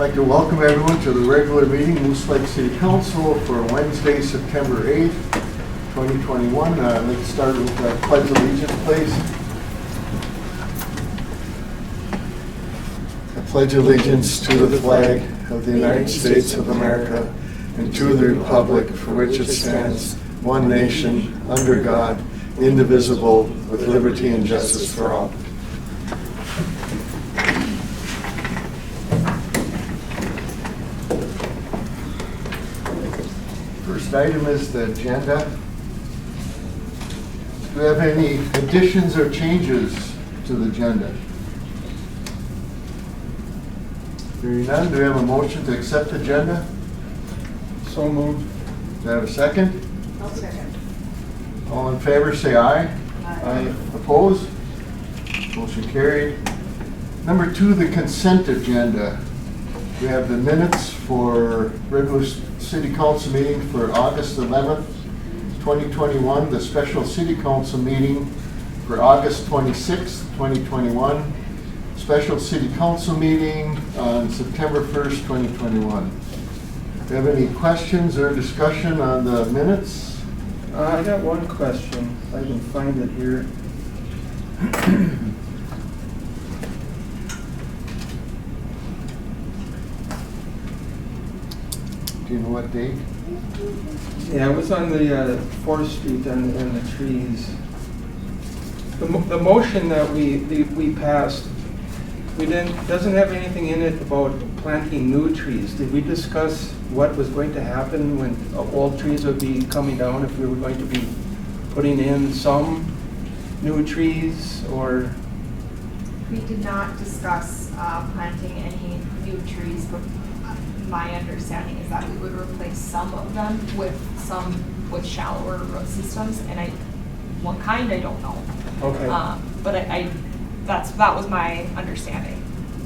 I'd like to welcome everyone to the regular meeting, Moose Lake City Council for Wednesday, September 8th, 2021. I'd like to start with the Pledge of Allegiance, please. I pledge allegiance to the flag of the United States of America and to the republic for which it stands, one nation, under God, indivisible, with liberty and justice for all. First item is the agenda. Do we have any additions or changes to the agenda? Hearing none, do we have a motion to accept the agenda? So moved. Do I have a second? I'll second. All in favor, say aye. Aye. Opposed? Motion carried. Number 2, the consent agenda. We have the minutes for regular city council meeting for August 11th, 2021, the special city council meeting for August 26th, 2021, special city council meeting on September 1st, 2021. Do you have any questions or discussion on the minutes? I got one question. If I can find it here. Do you know what date? Yeah, it was on the 4th Street and the trees. The motion that we passed, doesn't have anything in it about planting new trees. Did we discuss what was going to happen when old trees would be coming down, if we were going to be putting in some new trees, or? We did not discuss planting any new trees, but my understanding is that we would replace some of them with shallower root systems, and what kind, I don't know. Okay. But that was my understanding.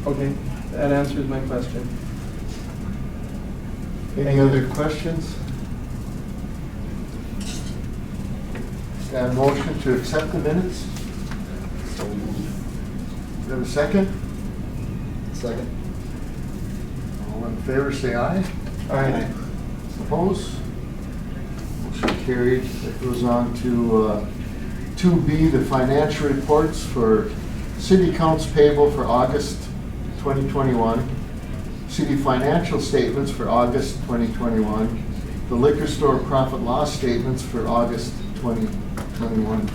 Okay, that answers my question. Any other questions? Got a motion to accept the minutes? Do you have a second? Second. All in favor, say aye. Aye. Opposed? Motion carried. That goes on to 2B, the financial reports for city accounts payable for August 2021, city financial statements for August 2021, the liquor store profit loss statements for August 2021.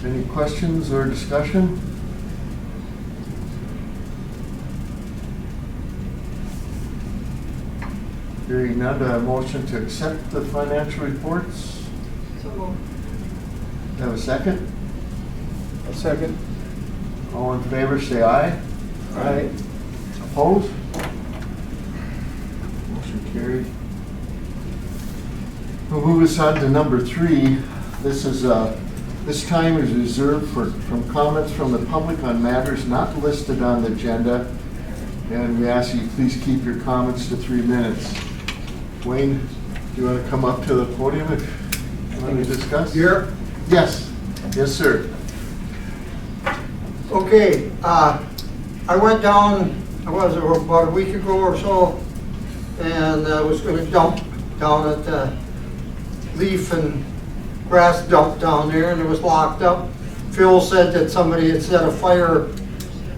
Any questions or discussion? Hearing none, a motion to accept the financial reports. So Have a second? A second. All in favor, say aye. Aye. Opposed? Motion carried. We'll move us on to number 3. This time is reserved from comments from the public on matters not listed on the agenda. And we ask you please keep your comments to 3 minutes. Wayne, do you want to come up to the podium if you want to discuss? Here? Yes. Yes, sir. Okay, I went down, about a week ago or so, and I was gonna dump down at the leaf and grass dump down there, and it was locked up. Phil said that somebody had set a fire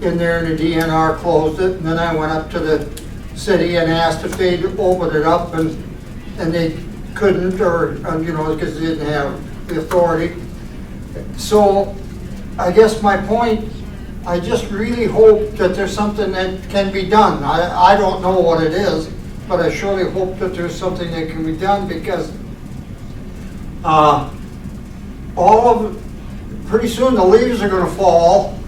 in there and the DNR closed it, and then I went up to the city and asked if they'd open it up, and they couldn't, or, because they didn't have the authority. So, I guess my point, I just really hope that there's something that can be done. I don't know what it is, but I surely hope that there's something that can be done, because pretty soon the leaves are gonna fall,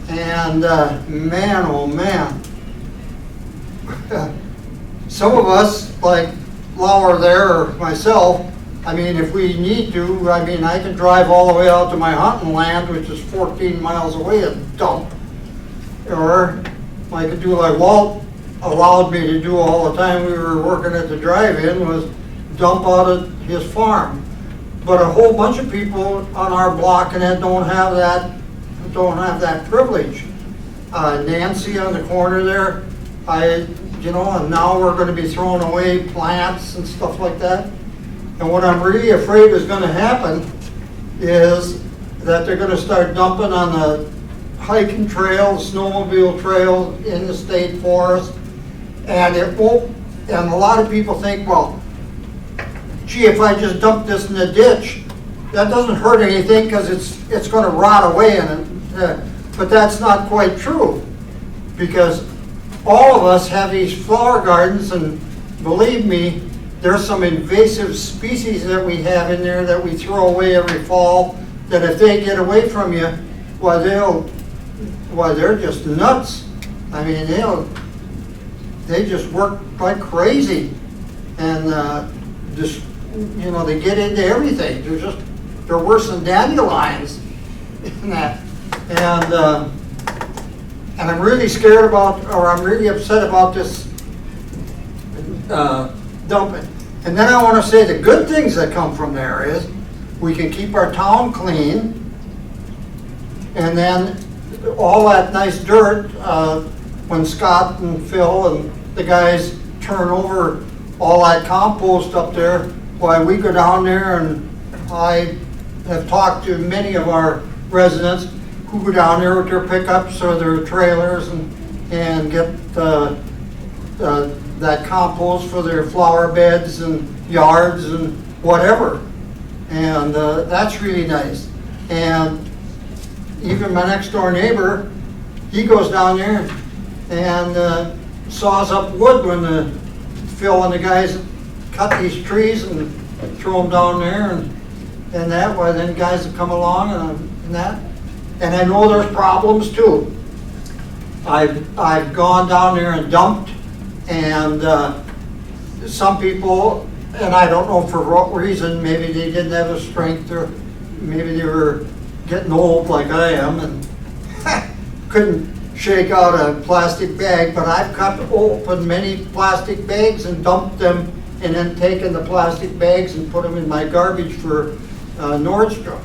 and man, oh man. Some of us, like Lauer there, or myself, if we need to, I can drive all the way out to my hunting land, which is 14 miles away, and dump. Or I could do like Walt allowed me to do all the time we were working at the drive-in, was dump out at his farm. But a whole bunch of people on our block and that don't have that privilege. Nancy on the corner there, you know, and now we're gonna be throwing away plants and stuff like that. And what I'm really afraid is gonna happen is that they're gonna start dumping on the hiking trails, snowmobile trails in the state forest. And it won't, and a lot of people think, well, gee, if I just dump this in the ditch, that doesn't hurt anything because it's gonna rot away in it. But that's not quite true, because all of us have these flower gardens, and believe me, there's some invasive species that we have in there that we throw away every fall, that if they get away from you, why they're just nuts. I mean, they just work like crazy, and just, you know, they get into everything. They're worse than dandelions and that. And I'm really scared about, or I'm really upset about this dumping. And then I want to say the good things that come from there is we can keep our town clean, and then all that nice dirt, when Scott and Phil and the guys turn over all that compost up there, why we go down there, and I have talked to many of our residents who go down there with their pickups or their trailers and get that compost for their flower beds and yards and whatever. And that's really nice. And even my next door neighbor, he goes down there and saws up wood when Phil and the guys cut these trees and throw them down there, and that way then guys have come along and that. And I know there's problems too. I've gone down there and dumped, and some people, and I don't know for what reason, maybe they didn't have the strength, or maybe they were getting old like I am and couldn't shake out a plastic bag, but I've cut open many plastic bags and dumped them, and then taken the plastic bags and put them in my garbage for Nordstrom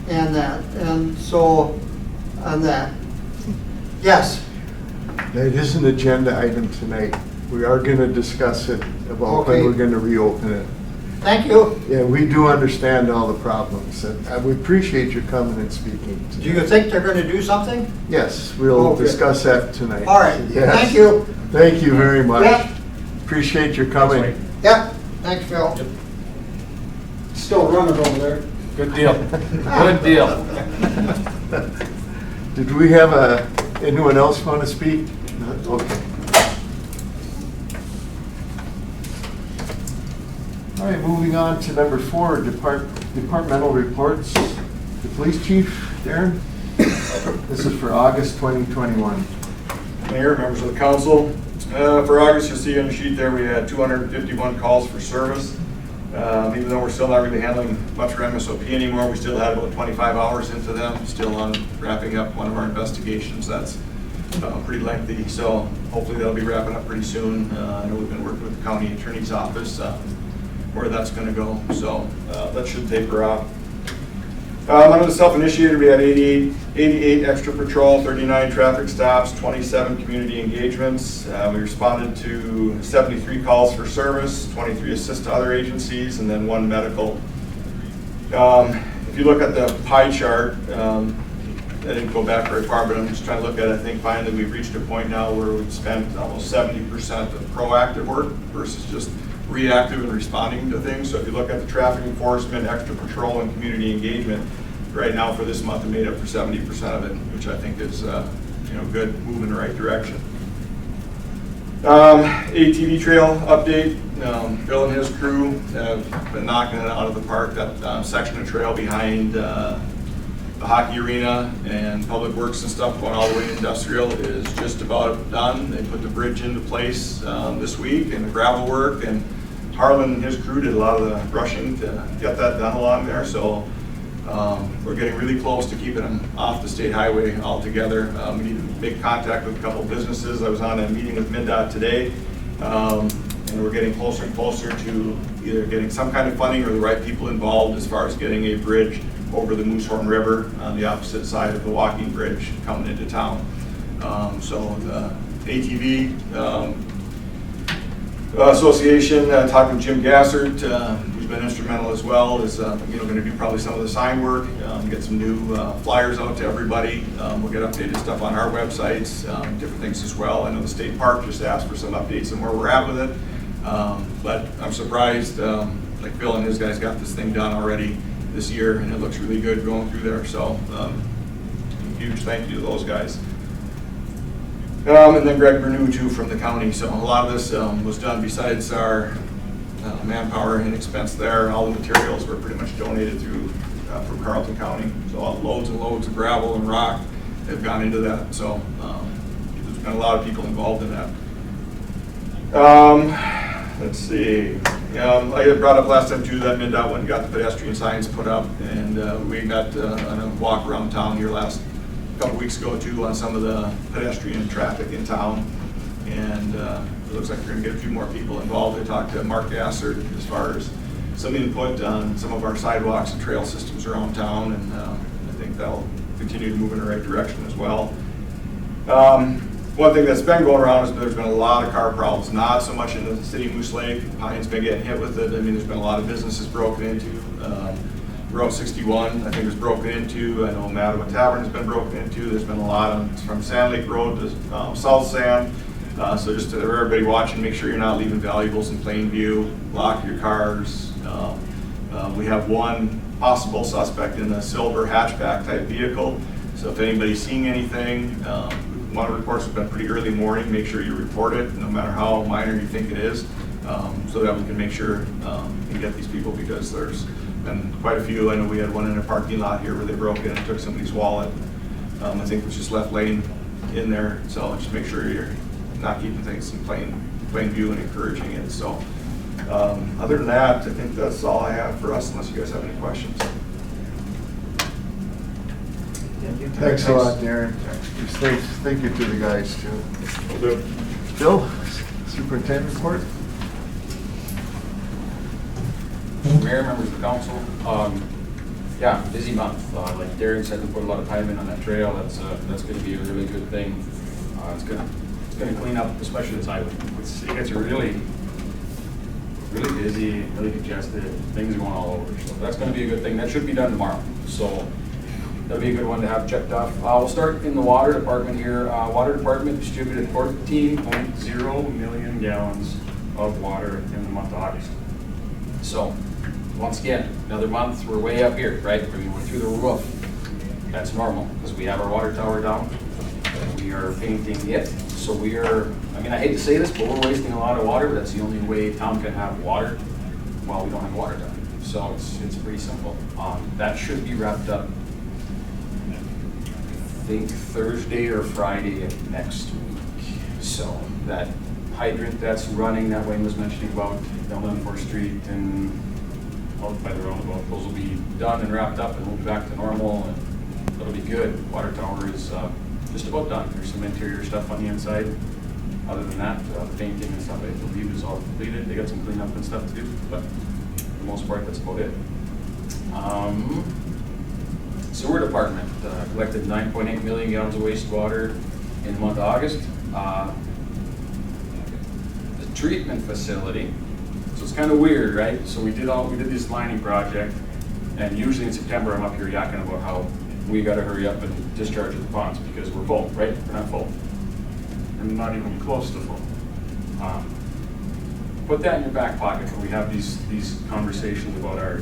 and that. And so, on that. Yes? That is an agenda item tonight. We are gonna discuss it about when Okay. we're gonna reopen it. Thank you. Yeah, we do understand all the problems, and we appreciate your coming and speaking. Do you think they're gonna do something? Yes, we'll Okay. discuss that tonight. All right, Yes. thank you. Thank you very much. Yep. Appreciate your coming. Yep, thanks, Phil. Still running over there. Good deal. Good deal. Did we have anyone else want to speak? No? Okay. All right, moving on to number 4, departmental reports. The police chief, Darren. This is for August 2021. Mayor, members of the council, for August, you'll see on the sheet there, we had 251 calls for service. Even though we're still not really handling much for MSOP anymore, we still had about 25 hours into them, still on wrapping up one of our investigations. That's pretty lengthy, so hopefully that'll be wrapping up pretty soon. I know we've been working with the county attorney's office where that's going to go, so that should taper off. Under the self-initiated, we had 88 extra patrol, 39 traffic stops, 27 community engagements. We responded to 73 calls for service, 23 assist to other agencies, and then 1 medical. If you look at the pie chart, I didn't go back very far, but I'm just trying to look at it. I think finally we've reached a point now where we've spent almost 70% of proactive work versus just reactive and responding to things. So if you look at the traffic enforcement, extra patrol, and community engagement, right now for this month, it made up for 70% of it, which I think is good, move in the right direction. ATV trail update. Bill and his crew have been knocking it out of the park. That section of trail behind the hockey arena and public works and stuff going all the way to industrial is just about done. They put the bridge into place this week, and the gravel work, and Harlan and his crew did a lot of the brushing to get that done along there. So we're getting really close to keeping them off the state highway altogether. We need to make contact with a couple of businesses. I was on a meeting with MnDOT today, and we're getting closer and closer to either getting some kind of funding or the right people involved as far as getting a bridge over the Moosehorn River on the opposite side of the walking bridge coming into town. So the ATV Association, talking with Jim Gassert, who's been instrumental as well, is going to do probably some of the sign work, get some new flyers out to everybody. We'll get updated stuff on our websites, different things as well. I know the state park just asked for some updates on where we're at with it, but I'm surprised. Like Bill and his guys got this thing done already this year, and it looks really good going through there. So huge thank you to those guys. And then Greg Bernew too from the county. So a lot of this was done besides our manpower and expense there. All the materials were pretty much donated through from Carleton County. So loads and loads of gravel and rock have gone into that. So there's been a lot of people involved in that. Let's see. I had brought up last time too that MnDOT went and got the pedestrian signs put up, and we got on a walk around town here last couple weeks ago too on some of the pedestrian traffic in town, and it looks like we're going to get a few more people involved. I talked to Mark Gassert as far as some input on some of our sidewalks and trail systems around town, and I think that'll continue to move in the right direction as well. One thing that's been going around is there's been a lot of car problems, not so much in the city of Moose Lake. Pine's been getting hit with it. I mean, there's been a lot of businesses broken into. Route 61, I think, was broken into. I know Mattawa Tavern has been broken into. There's been a lot from Sand Lake Road to South Sand. So just to everybody watching, make sure you're not leaving valuables in plain view. Lock your cars. We have one possible suspect in a silver hatchback type vehicle. So if anybody's seeing anything, one of the reports has been pretty early morning. Make sure you report it, no matter how minor you think it is, so that we can make sure and get these people, because there's been quite a few. I know we had one in a parking lot here where they broke in and took somebody's wallet. I think it was just left laying in there. So just make sure you're not keeping things in plain view and encouraging it. So other than that, I think that's all I have for us, unless you guys have any questions. Thanks a lot, Darren. Thank you to the guys too. Will do. Bill, superintendent report? Mayor, members of the council, yeah, busy month. Like Darren said, we put a lot of time in on that trail. That's going to be a really good thing. It's going to clean up, especially this highway. It gets really busy, really congested. Things are going all over. So that's going to be a good thing. That should be done tomorrow. So that'll be a good one to have checked off. We'll start in the water department here. Water department distributed 14.0 million gallons of water in the month of August. So, once again, another month, we're way up here, right? I mean, we're through the roof. That's normal, because we have our water tower down. We are painting it. So we are, I mean, I hate to say this, but we're wasting a lot of water, but that's the only way town can have water while we don't have water tower. So it's pretty simple. That should be wrapped up, I think, Thursday or Friday of next week. So that hydrant that's running that Wayne was mentioning about down on 4th Street and out by the roundabout, those will be done and wrapped up, and we'll be back to normal, and it'll be good. Water tower is just about done. There's some interior stuff on the inside. Other than that, the painting and stuff I believe is all completed. They got some cleanup and stuff to do, but for the most part, that's about it. Sewer department collected 9.8 million gallons of wastewater in the month of August. Treatment facility. So it's kind of weird, right? So we did this lining project, and usually in September I'm up here yakking about how we got to hurry up and discharge the ponds because we're full, right? We're not full. We're not even close to full. Put that in your back pocket when we have these conversations about our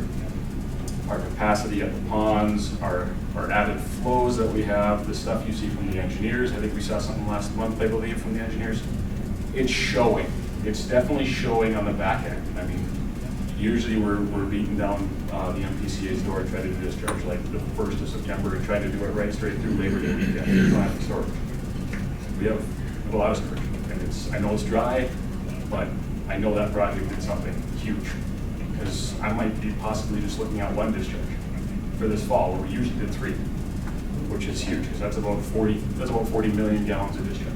capacity at the ponds, our added flows that we have, the stuff you see from the engineers. I think we saw something last month, I believe, from the engineers. It's showing. It's definitely showing on the back end. I mean, usually we're beating down the MPCA's door and trying to do discharge like the 1st of September and trying to do it right straight through Labor Day weekend. We don't have the storage. We have a lot of storage, and I know it's dry, but I know that project did something huge, because I might be possibly just looking at one discharge for this fall, where we usually did 3, which is huge, because that's about 40 million gallons of discharge.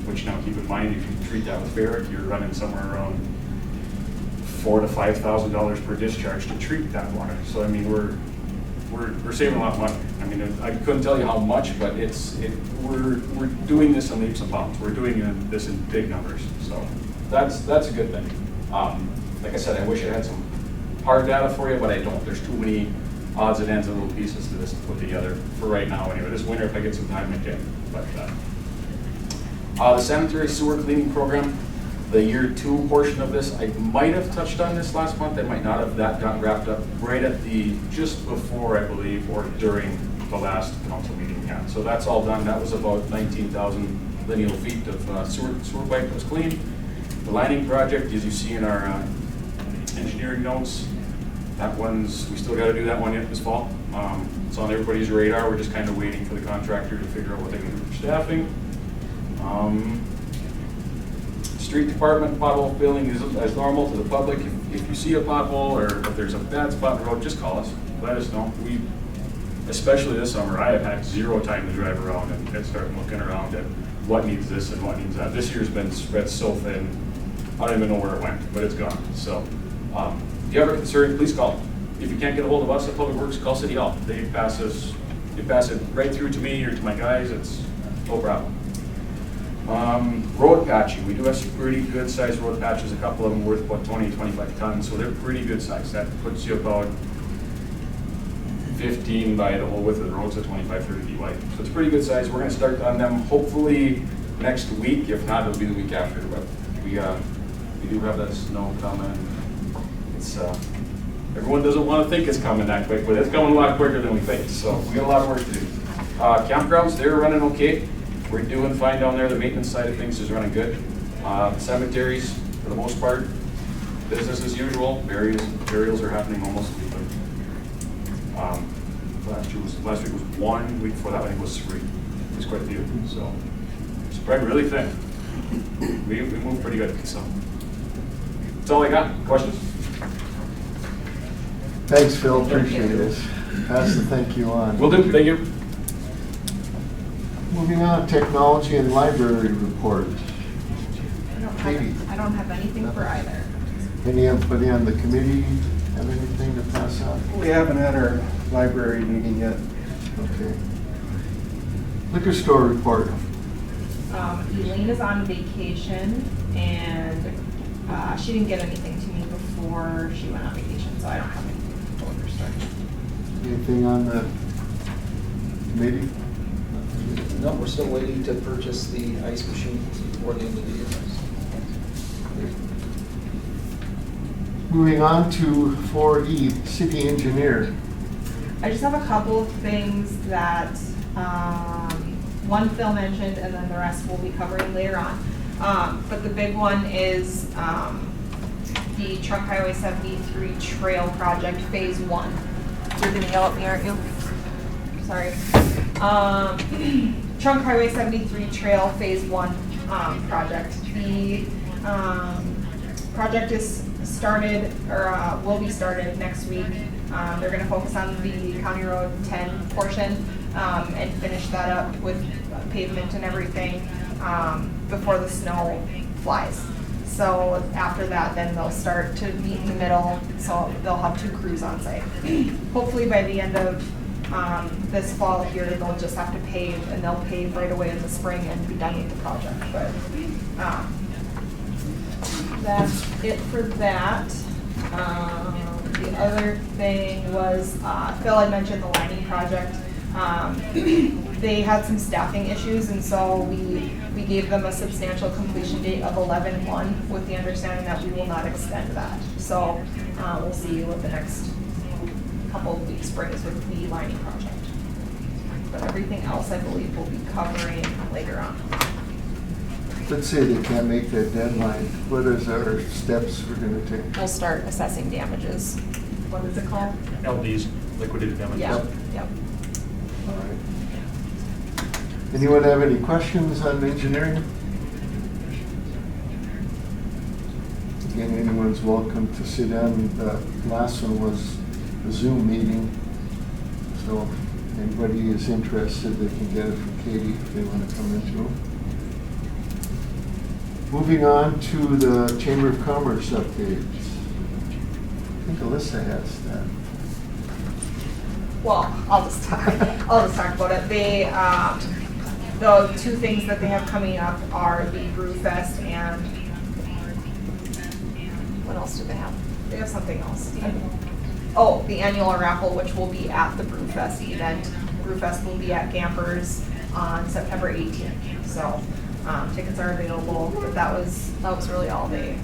Which, now keep in mind, if you treat that with ferric, you're running somewhere around $4,000 to $5,000 per discharge to treat that water. So I mean, we're saving a lot of money. I mean, I couldn't tell you how much, but we're doing this in leaps and bounds. We're doing this in big numbers. So that's a good thing. Like I said, I wish I had some hard data for you, but I don't. There's too many odds and ends and little pieces to this to put together for right now anyway. This winter, if I get some time, I can. But the sanitary sewer cleaning program, the year 2 portion of this, I might have touched on this last month. I might not have. That got wrapped up right at just before, I believe, or during the last council meeting. Yeah. So that's all done. That was about 19,000 lineal feet of sewer pipe that was cleaned. The lining project, as you see in our engineering notes, that one's, we still got to do that one yet this fall. It's on everybody's radar. We're just kind of waiting for the contractor to figure out what they can do for staffing. Street department pothole filling is as normal to the public. If you see a pothole or if there's a bad spot in the road, just call us. Let us know. Especially this summer, I have had 0 time to drive around and start looking around at what needs this and what needs that. This year's been spread so thin, I don't even know where it went, but it's gone. So if you have a concern, please call. If you can't get a hold of us at Public Works, call City Hall. They pass it right through to me or to my guys. It's no problem. Road patching, we do have some pretty good sized road patches, a couple of them worth about 20, 25 tons, so they're pretty good size. That puts you about 15 by the whole width of the road, so 25, 30 feet wide. So it's pretty good size. We're going to start on them hopefully next week. If not, it'll be the week after. But we do have that snow coming. It's everyone doesn't want to think it's coming that quick, but it's coming a lot quicker than we think. So we got a lot of work to do. Campgrounds, they're running okay. We're doing fine down there. The maintenance side of things is running good. Cemeteries, for the most part, business as usual. Burials are happening almost weekly. Last week was 1. Week before that, I think was 3. It was quite a few. So spread really thin. We moved pretty good. So that's all I got. Questions? Thanks, Phil, appreciate it. Pass the thank you on. Will do. Thank you. Moving on, technology and library report. Katie. I don't have anything for either. Anybody on the committee have anything to pass on? We haven't had our library meeting yet. Okay. Liquor store report. Elaine is on vacation and she didn't get anything to me before she went on vacation, so I don't have anything for liquor store. Anything on the committee? No, we're still waiting to purchase the ice machines before the end of the year. Moving on to 4E, city engineer. I just have a couple of things that one Phil mentioned and then the rest we'll be covering later on. But the big one is the Trunk Highway 73 Trail Project Phase 1. You're gonna yell at me, aren't you? Sorry. Trunk Highway 73 Trail Phase 1 project. The project is started, or will be started next week. They're going to focus on the County Road 10 portion and finish that up with pavement and everything before the snow flies. So after that, then they'll start to meet in the middle, so they'll have 2 crews on site. Hopefully by the end of this fall here, they'll just have to pave, and they'll pave right away in the spring and be done with the project. But that's it for that. The other thing was, Phil had mentioned the lining project. They had some staffing issues, and so we gave them a substantial completion date of 11/1 with the understanding that we will not extend that. So we'll see what the next couple of weeks brings with the lining project. But everything else I believe we'll be covering later on. Let's say they can't make that deadline. What is our steps we're going to take? We'll start assessing damages. What is it called? LDs, liquidated damages. Yep. All right. Anyone have any questions on engineering? Again, anyone's welcome to sit down. The last one was a Zoom meeting. So if anybody is interested, they can get it from Katie if they want to come into it. Moving on to the Chamber of Commerce updates. I think Alyssa has that. Well, I'll just talk about it. They, the 2 things that they have coming up are the Brew Fest and what else do they have? They have something else. Oh, the annual raffle, which will be at the Brewfest event. Brewfest will be at Gampers on September 18th. So tickets are available, but that was really all they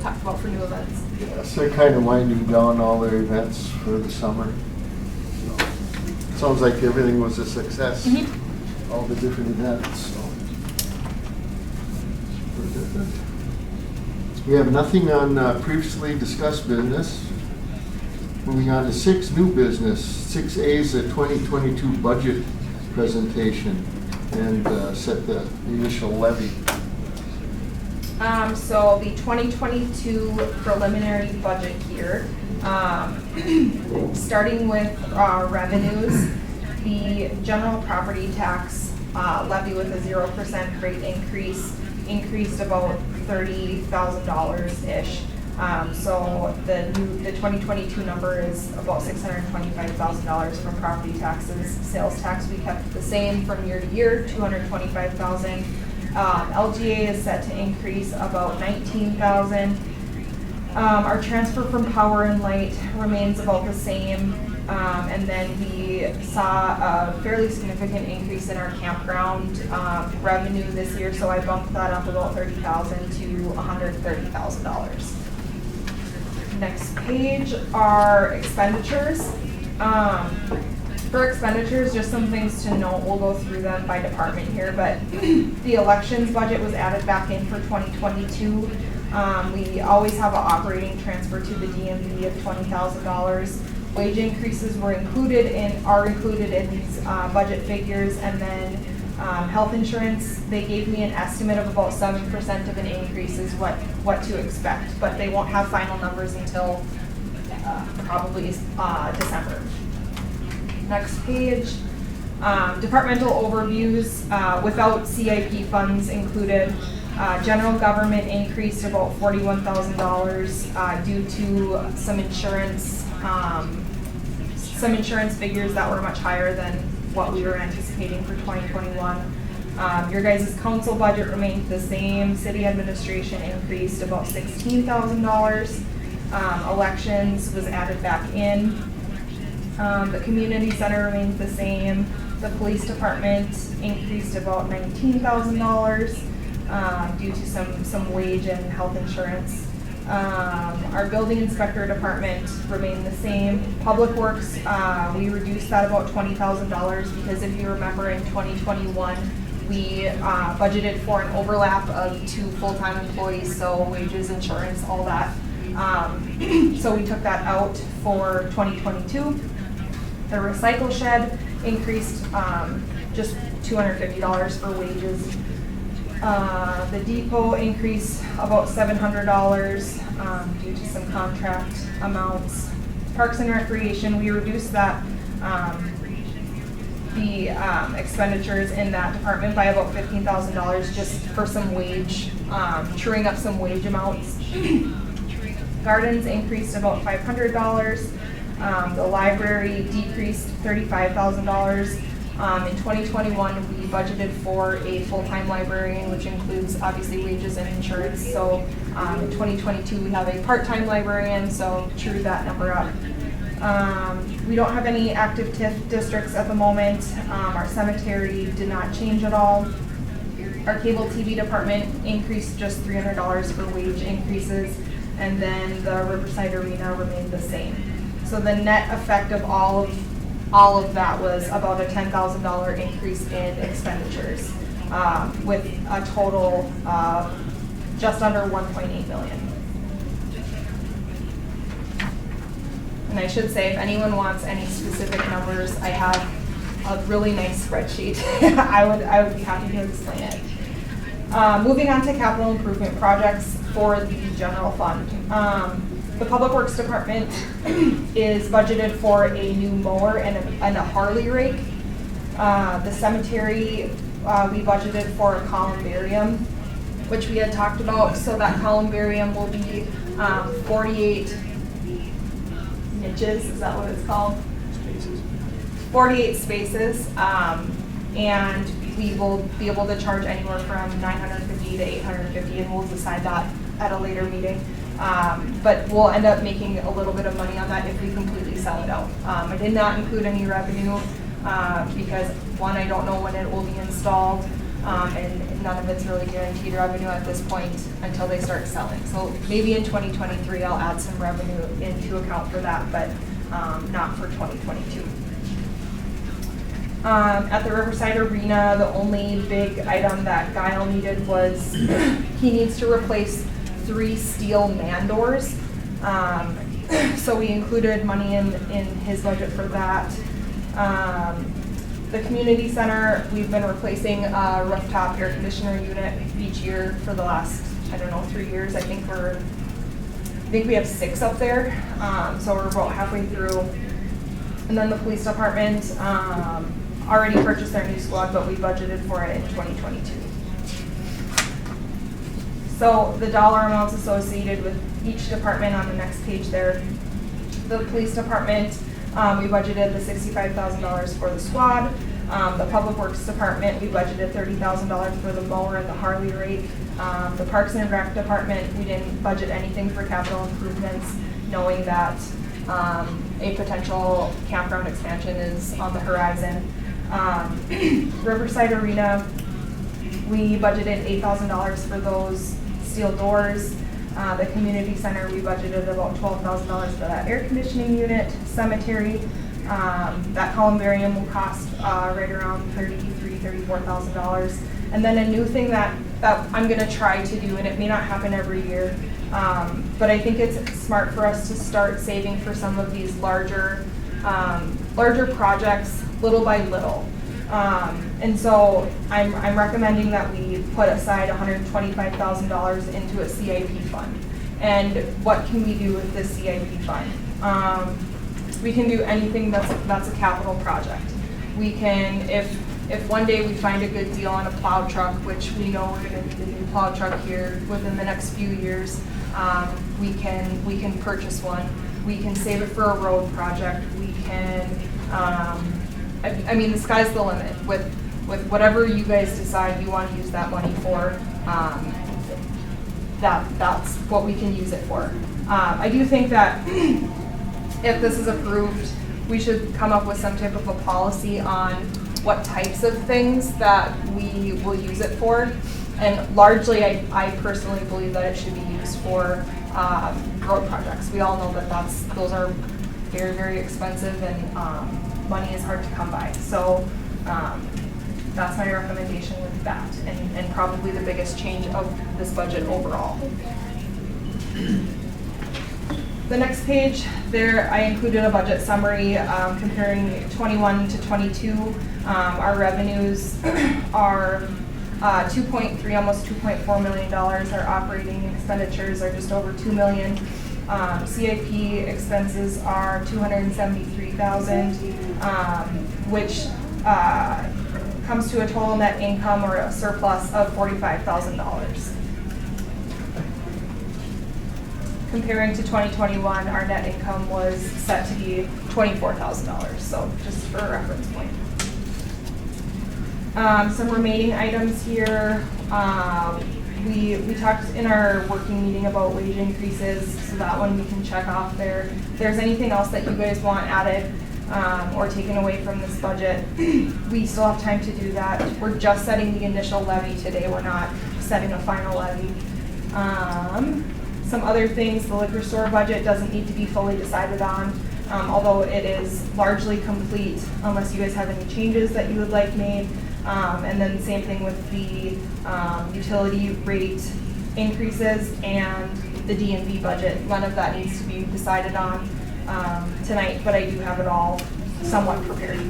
talked about for new events. Yes, they're kind of winding down all their events for the summer. Sounds like everything was a success, all the different events, so. We have nothing on previously discussed business. Moving on to 6, new business. 6A is the 2022 budget presentation and set the initial levy. So the 2022 preliminary budget here, starting with revenues, the general property tax levy with a 0% rate increased about $30,000-ish. So the 2022 number is about $625,000 from property taxes. Sales tax we kept the same from year to year, $225,000. LGA is set to increase about $19,000. Our transfer from power and light remains about the same. And then we saw a fairly significant increase in our campground revenue this year, so I bumped that up about $30,000 to $130,000. Next page are expenditures. For expenditures, just some things to note. We'll go through them by department here, but the elections budget was added back in for 2022. We always have an operating transfer to the DMV of $20,000. Wage increases are included in these budget figures, and then health insurance, they gave me an estimate of about 7% of an increase is what to expect, but they won't have final numbers until probably December. Next page, departmental overviews without CIP funds included. General government increased about $41,000 due to some insurance figures that were much higher than what we were anticipating for 2021. Your guys' council budget remained the same. City administration increased about $16,000. Elections was added back in. The community center remained the same. The police department increased about $19,000 due to some wage and health insurance. Our building inspector department remained the same. Public Works, we reduced that about $20,000 because if you remember in 2021, we budgeted for an overlap of 2 full-time employees, so wages, insurance, all that. So we took that out for 2022. The recycle shed increased just $250 for wages. The depot increased about $700 due to some contract amounts. Parks and Recreation, we reduced that the expenditures in that department by about $15,000 just for some wage, truing up some wage amounts. Gardens increased about $500. The library decreased $35,000. In 2021, we budgeted for a full-time librarian, which includes obviously wages and insurance. So in 2022, we have a part-time librarian, so true that number up. We don't have any active TIF districts at the moment. Our cemetery did not change at all. Our cable TV department increased just $300 for wage increases, and then the Riverside Arena remained the same. So the net effect of all of that was about a $10,000 increase in expenditures, with a total just under $1.8 million. And I should say, if anyone wants any specific numbers, I have a really nice spreadsheet. I would be happy to explain it. Moving on to capital improvement projects for the general fund. The Public Works Department is budgeted for a new mower and a Harley rake. The cemetery, we budgeted for a columbarium, which we had talked about. So that columbarium will be 48 niches, is that what it's called? Spaces. 48 spaces, and we will be able to charge anywhere from $950 to $850, and we'll decide that at a later meeting. But we'll end up making a little bit of money on that if we completely sell it out. I did not include any revenue because one, I don't know when it will be installed, and none of it's really guaranteed revenue at this point until they start selling. So maybe in 2023 I'll add some revenue into account for that, but not for 2022. At the Riverside Arena, the only big item that Guile needed was he needs to replace 3 steel man doors. So we included money in his budget for that. The community center, we've been replacing a rooftop air conditioner unit each year for the last, I don't know, 3 years. I think we have 6 up there. So we're about halfway through. And then the police department, already purchased their new squad, but we budgeted for it in 2022. So the dollar amounts associated with each department on the next page there. The police department, we budgeted the $65,000 for the squad. The public works department, we budgeted $30,000 for the mower and the Harley rake. The parks and rec department, we didn't budget anything for capital improvements, knowing that a potential campground expansion is on the horizon. Riverside Arena, we budgeted $8,000 for those steel doors. The community center, we budgeted about $12,000 for that air conditioning unit. Cemetery, that columbarium will cost right around $34,000. And then a new thing that I'm gonna try to do, and it may not happen every year, but I think it's smart for us to start saving for some of these larger projects little by little. And so I'm recommending that we put aside $125,000 into a CIP fund. And what can we do with this CIP fund? We can do anything that's a capital project. We can, if one day we find a good deal on a plow truck, which we know we're gonna need a new plow truck here within the next few years, we can purchase one. We can save it for a road project. We can, I mean, the sky's the limit with whatever you guys decide you want to use that money for. That's what we can use it for. I do think that if this is approved, we should come up with some type of a policy on what types of things that we will use it for. And largely, I personally believe that it should be used for road projects. We all know that those are very, very expensive, and money is hard to come by. So that's my recommendation with that, and probably the biggest change of this budget overall. The next page, there I included a budget summary comparing 21 to 22. Our revenues are 2.3, almost $2.4 million. Our operating expenditures are just over $2 million. CIP expenses are $273,000, which comes to a total net income or a surplus of $45,000. Comparing to 2021, our net income was set to be $24,000, so just for a reference point. Some remaining items here. We talked in our working meeting about wage increases, so that one we can check off there. If there's anything else that you guys want added or taken away from this budget, we still have time to do that. We're just setting the initial levy today. We're not setting a final levy. Some other things, the liquor store budget doesn't need to be fully decided on, although it is largely complete unless you guys have any changes that you would like made. And then same thing with the utility rate increases and the DMV budget. None of that needs to be decided on tonight, but I do have it all somewhat prepared.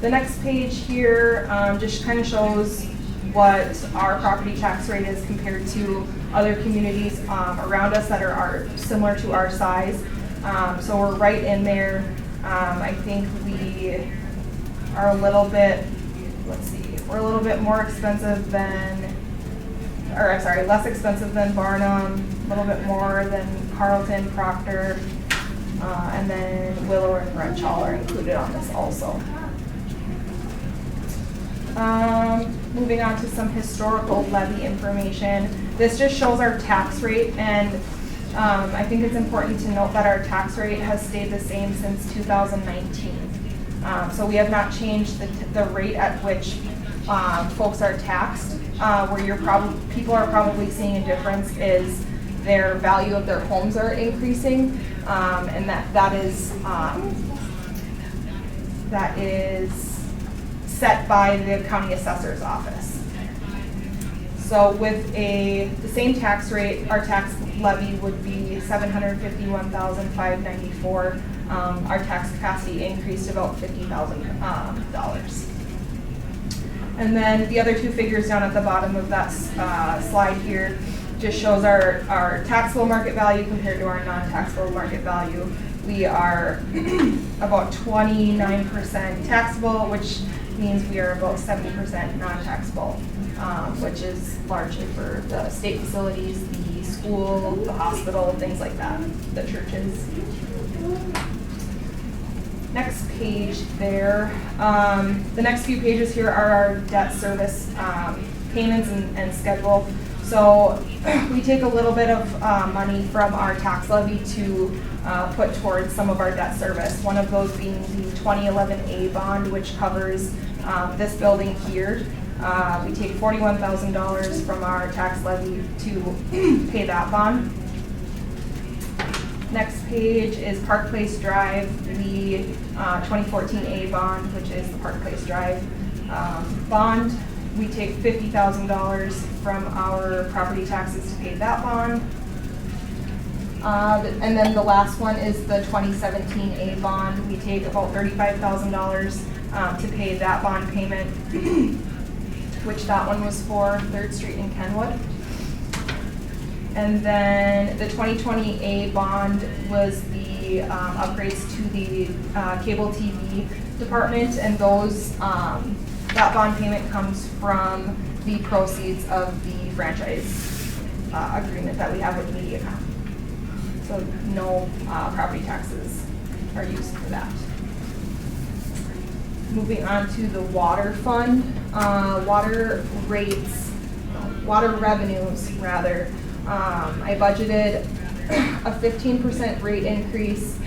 The next page here just kind of shows what our property tax rate is compared to other communities around us that are similar to our size. So we're right in there. I think we are a little bit, we're a little bit more expensive than, or I'm sorry, less expensive than Barnum, a little bit more than Carlton, Proctor, and then Willow and Breccia are included on this also. moving on to some historical levy information. This just shows our tax rate, and I think it's important to note that our tax rate has stayed the same since 2019. So we have not changed the rate at which folks are taxed. Where people are probably seeing a difference is their value of their homes are increasing, and that is set by the county assessor's office. So with the same tax rate, our tax levy would be $751,594. Our tax capacity increased about $50,000. And then the other two figures down at the bottom of that slide here just shows our taxable market value compared to our non-taxable market value. We are about 29% taxable, which means we are about 70% non-taxable, which is largely for the state facilities, the school, the hospital, things like that, the churches. Next page there. The next few pages here are our debt service payments and schedule. So we take a little bit of money from our tax levy to put towards some of our debt service. One of those being the 2011A bond, which covers this building here. We take $41,000 from our tax levy to pay that bond. Next page is Park Place Drive, the 2014A bond, which is the Park Place Drive bond. We take $50,000 from our property taxes to pay that bond. And then the last one is the 2017A bond. We take about $35,000 to pay that bond payment, which that one was for 3rd Street in Kenwood. And then the 2020A bond was the upgrades to the cable TV department, and those that bond payment comes from the proceeds of the franchise agreement that we have with MediaCom. So no property taxes are used for that. Moving on to the water fund, water revenues rather. I budgeted a 15% rate increase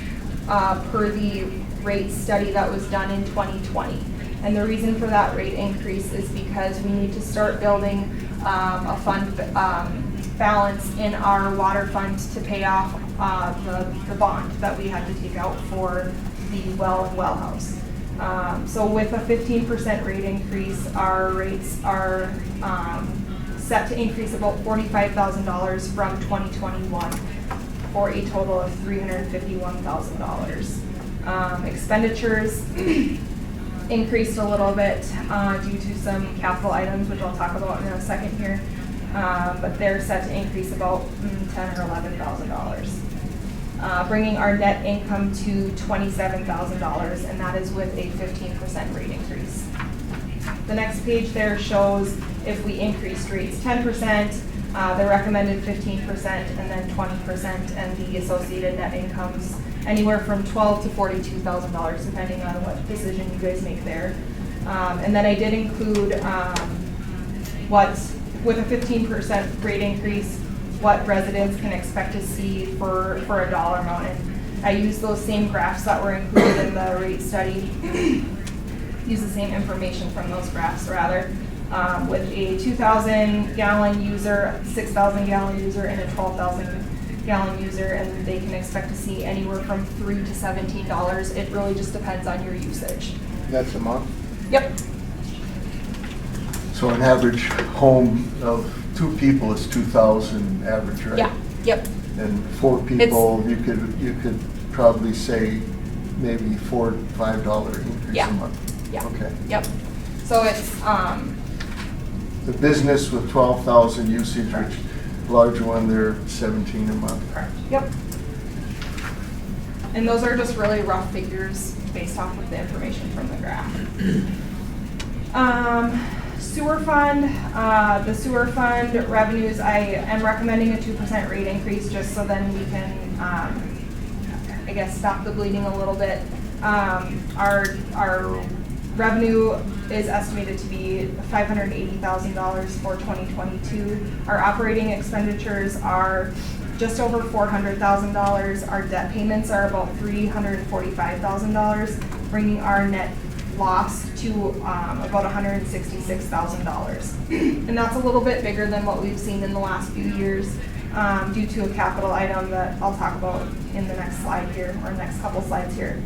per the rate study that was done in 2020. And the reason for that rate increase is because we need to start building a fund balance in our water fund to pay off the bond that we had to take out for the well house. So with a 15% rate increase, our rates are set to increase about $45,000 from 2021 for a total of $351,000. Expenditures increased a little bit due to some capital items, which I'll talk about in a second here, but they're set to increase about $10,000 or $11,000. Bringing our net income to $27,000, and that is with a 15% rate increase. The next page there shows if we increased rates 10%, the recommended 15%, and then 20%, and the associated net incomes anywhere from $12,000 to $42,000, depending on what decision you guys make there. And then I did include with a 15% rate increase, what residents can expect to see for a dollar amount. And I used those same graphs that were included in the rate study, use the same information from those graphs rather, with a 2,000 gallon user, 6,000 gallon user, and a 12,000 gallon user, and they can expect to see anywhere from $3 to $17. It really just depends on your usage. That's a month? Yep. So an average home of 2 people is 2,000 average, right? Yeah. Yep. And 4 people, you could probably say maybe $4 to $5 increase Yeah. a month. Yeah. Okay. Yep. So it's The business with 12,000 usage, which larger one, they're 17 a month. correct. Yep. And those are just really rough figures based off of the information from the graph. Sewer fund, the sewer fund revenues, I am recommending a 2% rate increase just so then we can, I guess, stop the bleeding a little bit. Our revenue is estimated to be $580,000 for 2022. Our operating expenditures are just over $400,000. Our debt payments are about $345,000, bringing our net loss to about $166,000. And that's a little bit bigger than what we've seen in the last few years due to a capital item that I'll talk about in the next slide here, or next couple slides here.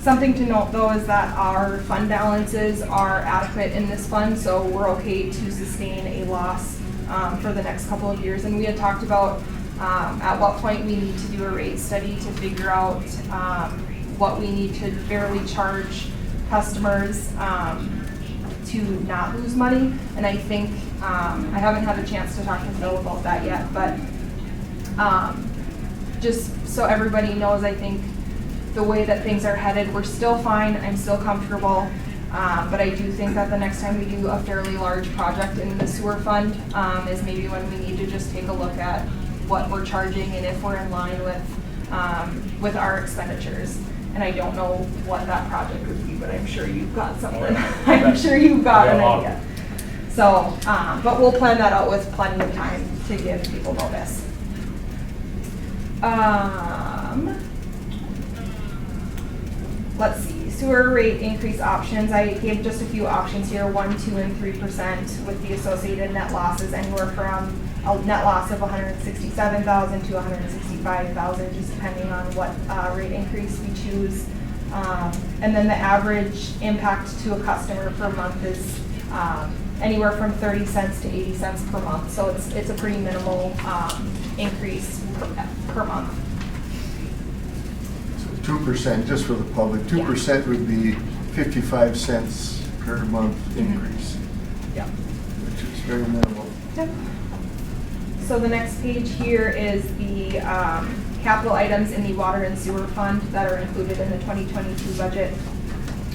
Something to note though is that our fund balances are adequate in this fund, so we're okay to sustain a loss for the next couple of years. And we had talked about at what point we need to do a rate study to figure out what we need to fairly charge customers to not lose money. And I think, I haven't had a chance to talk to Phil about that yet, but just so everybody knows, I think the way that things are headed, we're still fine, I'm still comfortable, but I do think that the next time we do a fairly large project in the sewer fund is maybe when we need to just take a look at what we're charging and if we're in line with our expenditures. And I don't know what that project would be, but I'm sure you've got something. I'm sure you've got an idea. So, but we'll plan that out with plenty of time to give people notice. Let's see, sewer rate increase options. I gave just a few options here, 1%, 2%, and 3% with the associated net losses, anywhere from a net loss of $167,000 to $165,000, just depending on what rate increase we choose. And then the average impact to a customer per month is anywhere from 30 cents to 80 cents per month. So it's a pretty minimal increase per month. 2%, just for the public, 2% would be 55 cents per month increase, Yeah. which is very minimal. Yep. So the next page here is the capital items in the water and sewer fund that are included in the 2022 budget.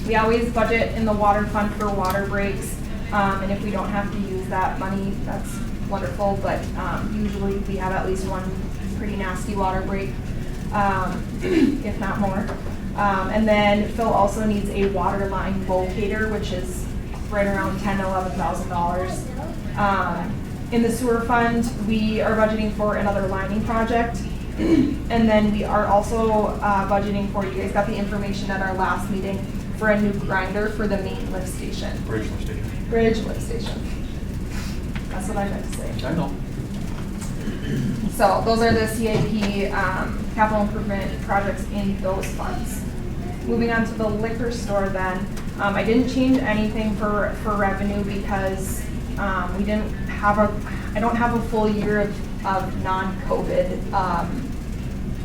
We always budget in the water fund for water breaks, and if we don't have to use that money, that's wonderful, but usually we have at least one pretty nasty water break, if not more. And then Phil also needs a water line locator, which is right around $10,000 to $11,000. In the sewer fund, we are budgeting for another lining project. And then we are also budgeting for, you guys got the information at our last meeting, for a new grinder for the main lift station. Bridge lift station. Bridge lift station. That's what I meant to say. I know. So those are the CIP capital improvement projects in those funds. Moving on to the liquor store then, I didn't change anything for revenue because we didn't have I don't have a full year of non-COVID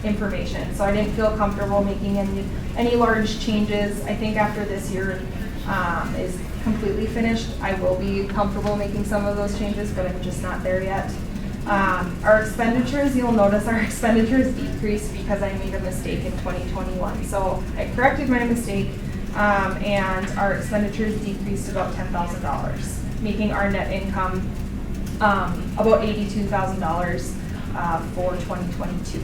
information. So I didn't feel comfortable making any large changes. I think after this year is completely finished, I will be comfortable making some of those changes, but I'm just not there yet. Our expenditures, you'll notice our expenditures decreased because I made a mistake in 2021. So I corrected my mistake, and our expenditures decreased about $10,000, making our net income about $82,000 for 2022.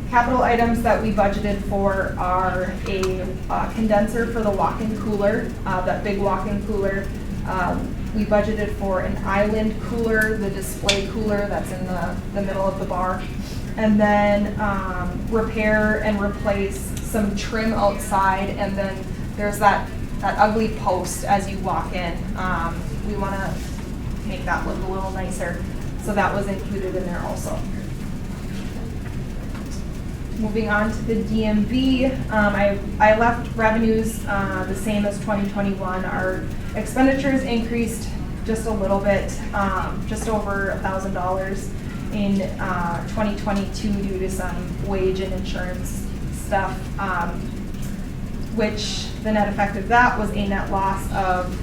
Capital items that we budgeted for are a condenser for the walk-in cooler, that big walk-in cooler. We budgeted for an island cooler, the display cooler that's in the middle of the bar. And then repair and replace some trim outside, and then there's that ugly post as you walk in. We want to make that look a little nicer. So that was included in there also. Moving on to the DMV, I left revenues the same as 2021. Our expenditures increased just a little bit, just over $1,000 in 2022 due to some wage and insurance stuff, which the net effect of that was a net loss of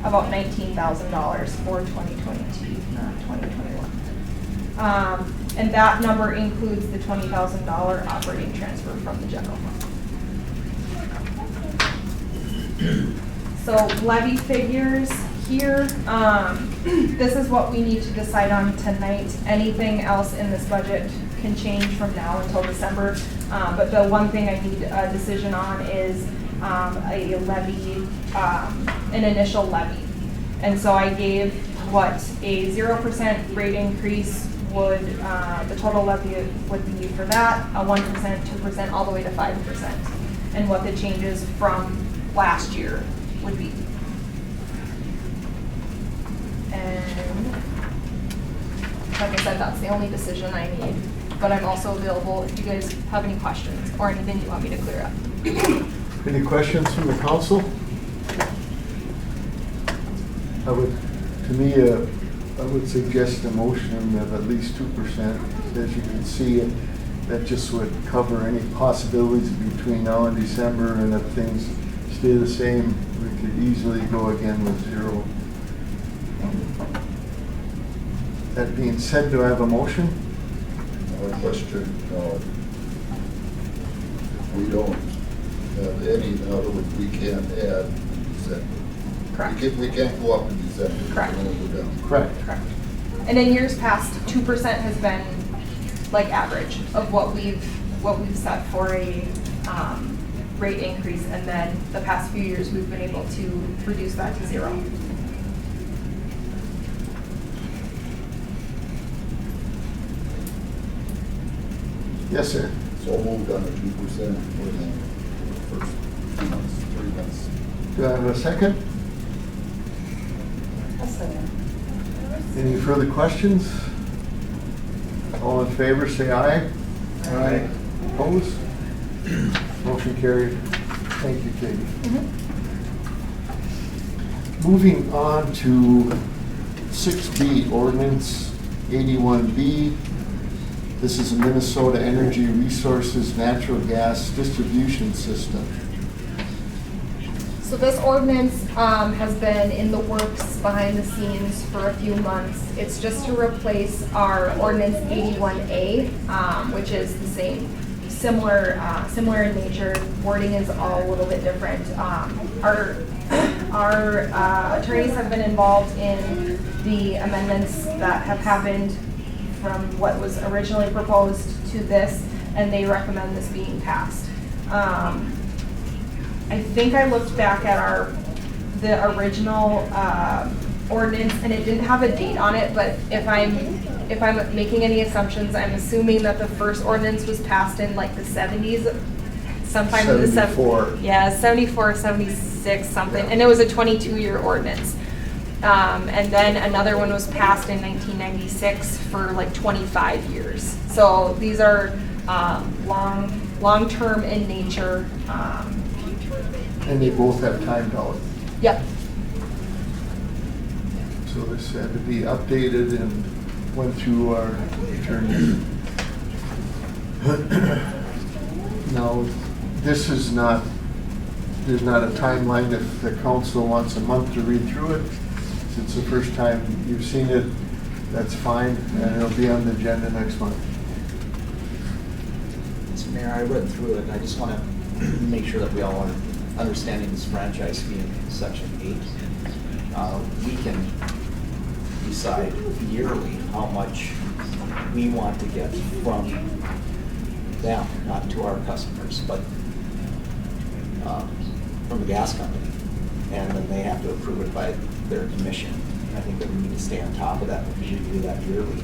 about $19,000 for 2022, not 2021. And that number includes the $20,000 operating transfer from the general fund. So levy figures here, this is what we need to decide on tonight. Anything else in this budget can change from now until December. But the one thing I need a decision on is a levy, an initial levy. And so I gave what a 0% rate increase would, the total levy would be for that, a 1%, 2%, all the way to 5%, and what the changes from last year would be. And like I said, that's the only decision I need, but I'm also available if you guys have any questions or anything you want me to clear up. Any questions from the council? I would suggest a motion of at least 2%. As you can see, that just would cover any possibilities between now and December, and if things stay the same, we could easily go again with 0. That being said, do I have a motion? Question, we don't have any, in other words, we can't add December. Correct. We can't go up in December. We Correct. can only go down. Correct. Correct. And in years past, 2% has been like average of what we've set for a rate increase, and then the past few years we've been able to reduce that to 0. Yes, sir. So moved on the 2% for the first 2 months, 3 months. Do I have a second? Any further questions? All in favor, say aye. Aye. Opposed? Motion carried. Thank you, Katie. Moving on to 6B, ordinance 81B. This is a Minnesota Energy Resources Natural Gas Distribution System. So this ordinance has been in the works behind the scenes for a few months. It's just to replace our ordinance 81A, which is the same, similar in nature. Wording is all a little bit different. Our attorneys have been involved in the amendments that have happened from what was originally proposed to this, and they recommend this being passed. I think I looked back at the original ordinance, and it didn't have a date on it, but if I'm making any assumptions, I'm assuming that the first ordinance was passed in like the 70s, sometime in the 74. Yeah, 74, 76, something, and it was a 22-year ordinance. And then another one was passed in 1996 for like 25 years. So these are long-term in nature. And they both have timed out. Yep. So this had to be updated and went through our attorney. Now, this is not, there's not a timeline. If the council wants a month to read through it, since the first time you've seen it, that's fine, and it'll be on the agenda next month. Mr. Mayor, I read through it, and I just want to make sure that we all are understanding this franchise fee in section 8. We can decide yearly how much we want to get from them, not to our customers, but from the gas company. And then they have to approve it by their commission. And I think that we need to stay on top of that, and we should do that yearly.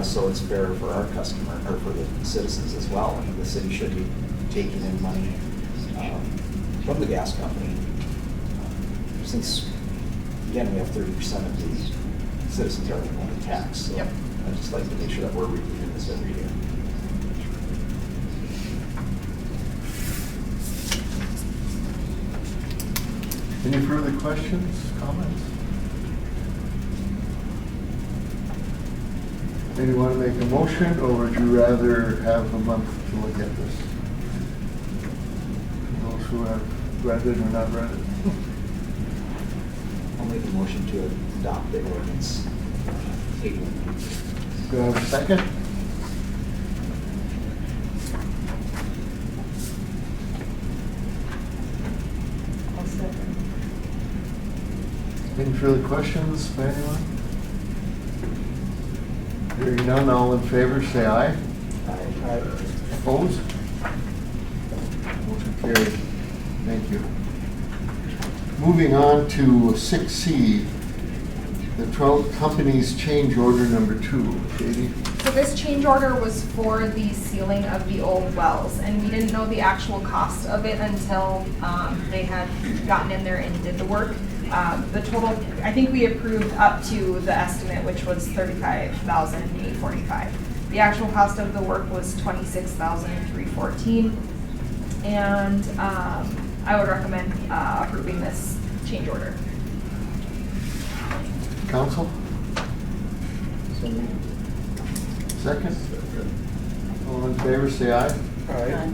So it's fair for our customer, or for the citizens as well. I mean, the city should be taking in money from the gas company. Since, again, we have 30% of the citizens are going to tax. So Yep. I'd just like to make sure that we're reviewing this every year. Any further questions, comments? Anyone want to make a motion, or would you rather have a month to look at this? Those who have read it or not read it? I'll make a motion to adopt the ordinance 81. Do I have a second? Any further questions by anyone? Hearing none, all in favor, say aye. Aye. Opposed? Motion carried. Thank you. Moving on to 6C, the Trout Company's change order number 2. Katie? So this change order was for the sealing of the old wells, and we didn't know the actual cost of it until they had gotten in there and did the work. The total, I think we approved up to the estimate, which was $35,845. The actual cost of the work was $26,314, and I would recommend approving this change order. Council? So moved. Second? All in favor, say aye. Aye.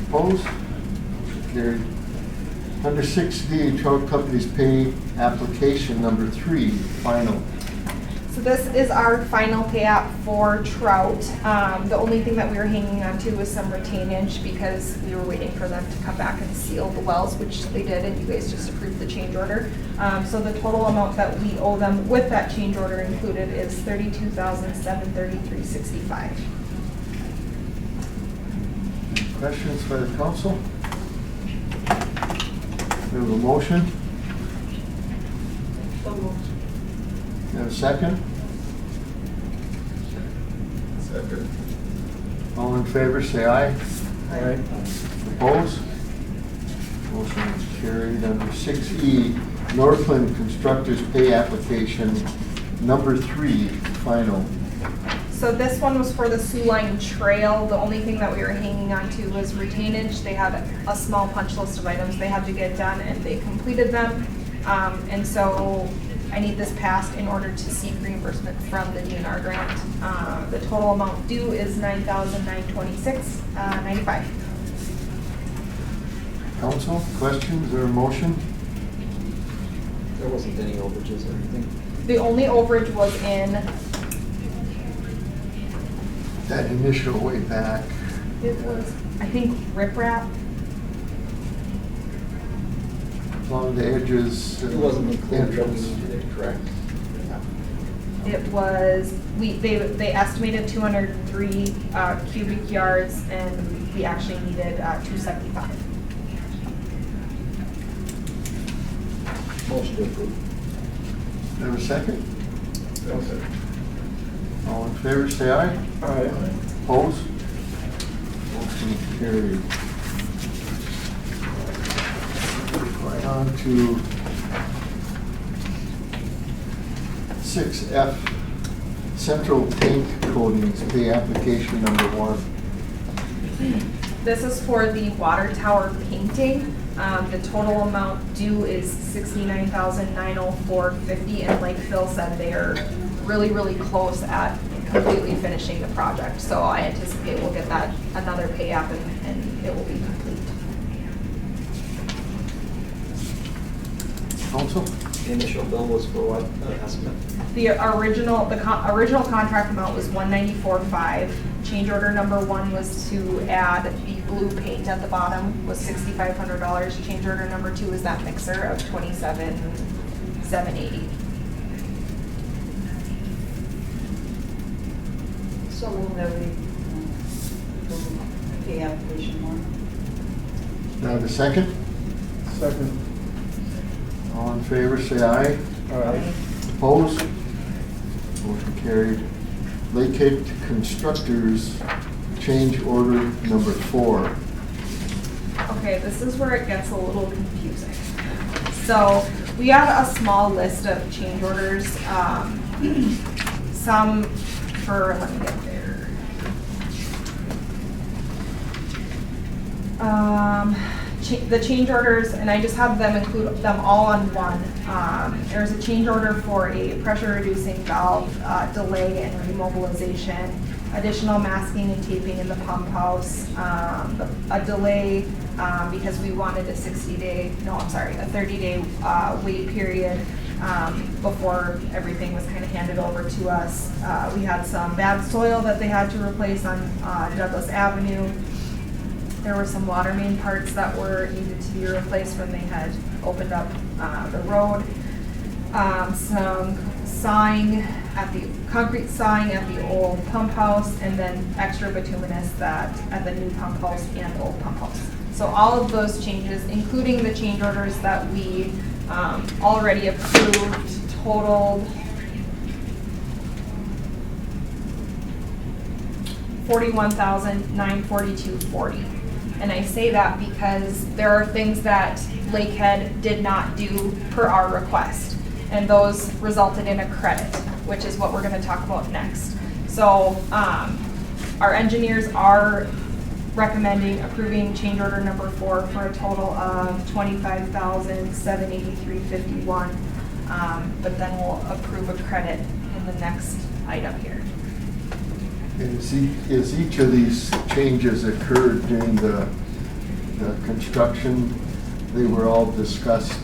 Opposed? Motion carried. Under 6D, Trout Company's pay application number 3, final. So this is our final pay app for trout. The only thing that we were hanging on to was some retainage because we were waiting for them to come back and seal the wells, which they did, and you guys just approved the change order. So the total amount that we owe them with that change order included is $32,733.65. Questions by the council? We have a motion. You have a second? Second. All in favor, say aye. Aye. Opposed? Motion is carried. Under 6E, Northland Constructors Pay Application number 3, final. So this one was for the Sioux Line Trail. The only thing that we were hanging on to was retainage. They had a small punch list of items they had to get done, and they completed them. And so I need this passed in order to seek reimbursement from the DNR grant. The total amount due is $9,926.95. Council, questions or a motion? There wasn't any overages or anything. The only overage was in, That initial way back. it was, I think, riprap. Along the edges. It wasn't included, but we entrance. needed it, correct? It was, they estimated 203 cubic yards, and we actually needed 275. Motion to approve. Have a second? Second. All in favor, say aye. Aye. Opposed? Motion carried. Right on to 6F, Central Paint Coatings, pay application number 1. This is for the water tower painting. The total amount due is $69,904.50, and like Phil said, they are really, really close at completely finishing the project. So I anticipate we'll get that another pay app and it will be complete. Council? The initial bill was for what, estimate? The original contract amount was $194.5. Change order number 1 was to add the blue paint at the bottom, was $6,500. Change order number 2 is that mixer of $27,780. So move that we pay application 1. Now the second? Second. All in favor, say aye. Aye. Opposed? Motion carried. Lake Constructors, change order number 4. Okay, this is where it gets a little confusing. So we have a small list of change orders. Some for, let me get there. The change orders, and I just have them include them all on one. There's a change order for a pressure reducing valve delay and remobilization, additional masking and taping in the pump house, a delay because we wanted a 30-day wait period before everything was kind of handed over to us. We had some bad soil that they had to replace on Douglas Avenue. There were some water main parts that needed to be replaced when they had opened up the road. Some concrete sawing at the old pump house, and then extra bituminous at the new pump house and old pump house. So all of those changes, including the change orders that we already approved, totaled $41,942.40. And I say that because there are things that Lakehead did not do per our request. And those resulted in a credit, which is what we're gonna talk about next. So our engineers are recommending approving change order number 4 for a total of $25,783.51. But then we'll approve a credit in the next item here. Is each of these changes occurred during the construction? They were all discussed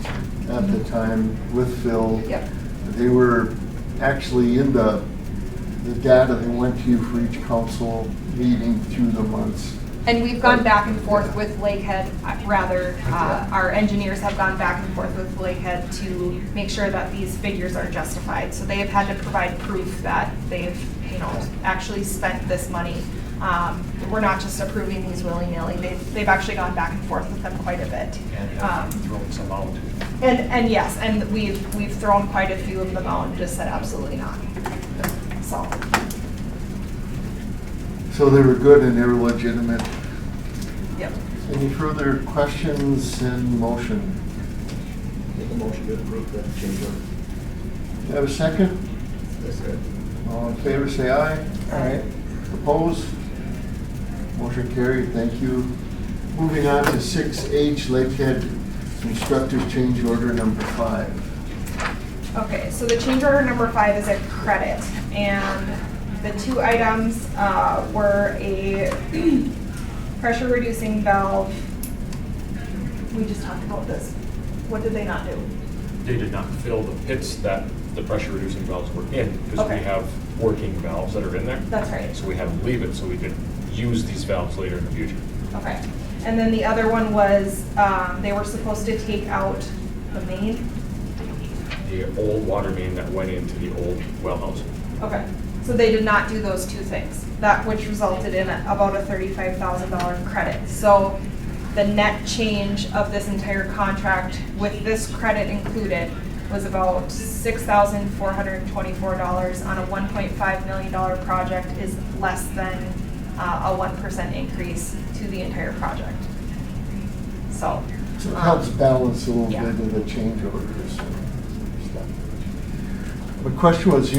at the time with Phil. Yep. They were actually in the data that went to you for each council meeting through the months. And we've gone back and forth with Lakehead, our engineers have gone back and forth with Lakehead to make sure that these figures are justified. So they have had to provide proof that they've, actually spent this money. We're not just approving these willy-nilly. They've actually gone back and forth with them quite a bit. And thrown some out. And yes, and we've thrown quite a few of them out and just said absolutely not. So they were good and they were legitimate. Yep. Any further questions and motion? Make a motion to approve the change order. Do you have a second? That's it. All in favor, say aye. Aye. Opposed? Motion carried, thank you. Moving on to 6H, Lakehead Constructors Change Order number 5. Okay, so the change order number 5 is a credit, and the two items were a pressure reducing valve. We just talked about this. What did they not do? They did not fill the pits that the pressure reducing valves were in, because we Okay. have working valves that are in there. That's right. So we had to leave it so we could use these valves later in the future. Okay. And then the other one was they were supposed to take out the main. The old water main that went into the old well house. Okay. So they did not do those two things, that which resulted in about a $35,000 credit. So the net change of this entire contract with this credit included was about $6,424 on a $1.5 million project, is less than a 1% increase to the entire project. So. So it helps balance a little Yeah. bit of the change orders and stuff. The question was,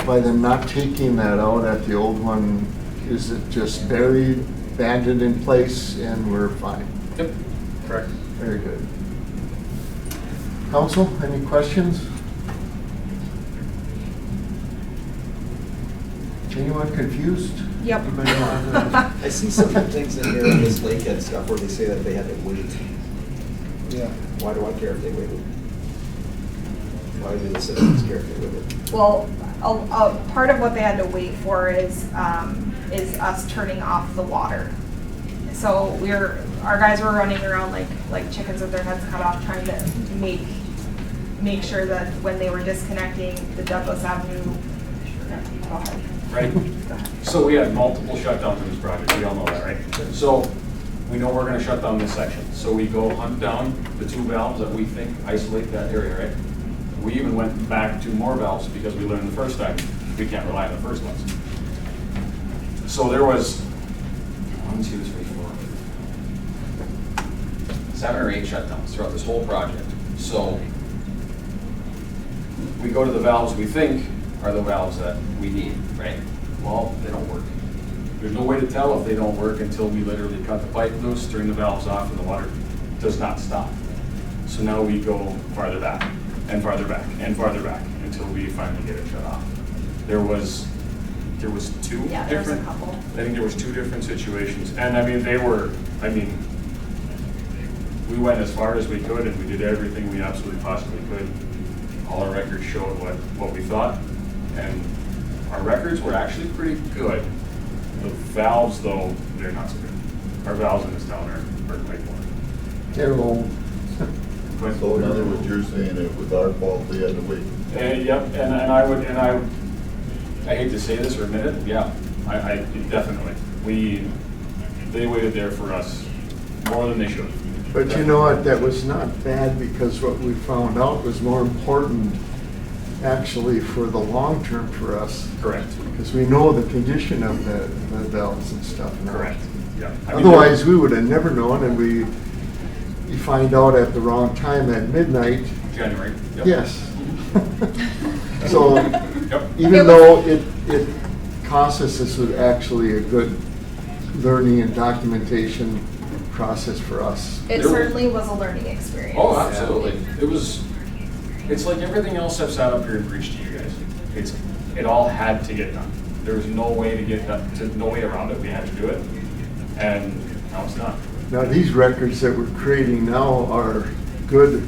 by them not taking that out at the old one, is it just buried, abandoned in place, and we're fine? Yep. Correct. Very good. Council, any questions? Anyone confused? Yep. Anybody want to- I see some things in here on this Lakehead stuff where they say that they had to wait. Yeah. Why do I care if they waited? Why do the citizens care if they waited? Well, part of what they had to wait for is us turning off the water. So our guys were running around like chickens with their heads cut off, trying to make sure that when they were disconnecting the Douglas Avenue. Go ahead. Right? So we had multiple shutdowns in this project, we all know that, right? So we know we're gonna shut down this section. So we go hunt down the two valves that we think isolate that area, right? We even went back to more valves because we learned the first time we can't rely on the first ones. So there was 1, 2, 3, 4, 7 or 8 shutdowns throughout this whole project. So we go to the valves we think are the valves that we need, right? Well, they don't work. There's no way to tell if they don't work until we literally cut the pipe loose, turn the valves off, and the water does not stop. So now we go farther back and farther back and farther back until we finally get it shut off. There was 2 Yeah, there was a different, couple. I think there was 2 different situations. And we went as far as we could and we did everything we absolutely possibly could. All our records showed what we thought. And our records were actually pretty good. The valves, though, they're not so good. Our valves in this town are quite poor. They're old. So in other words, you're saying it was our fault they had to wait? Yep, and I hate to say this or admit it, yeah, I definitely. They waited there for us more than they should. But you know what, that was not bad, because what we found out was more important actually for the long term for us, Correct. because we know the condition of the valves and stuff now. Correct. Yeah. I mean, Otherwise, we would have never known, and you find out at the wrong time at midnight, January. Yep. yes. So, Yep. even though it costs us, this was actually a good learning and documentation process for us. It There- certainly was a learning experience. Oh, absolutely. It's like everything else I've sat up here and preached to you guys. It all had to get done. There was no way to get done, no way around it. We had to do it. And now it's done. Now, these records that we're creating now are good,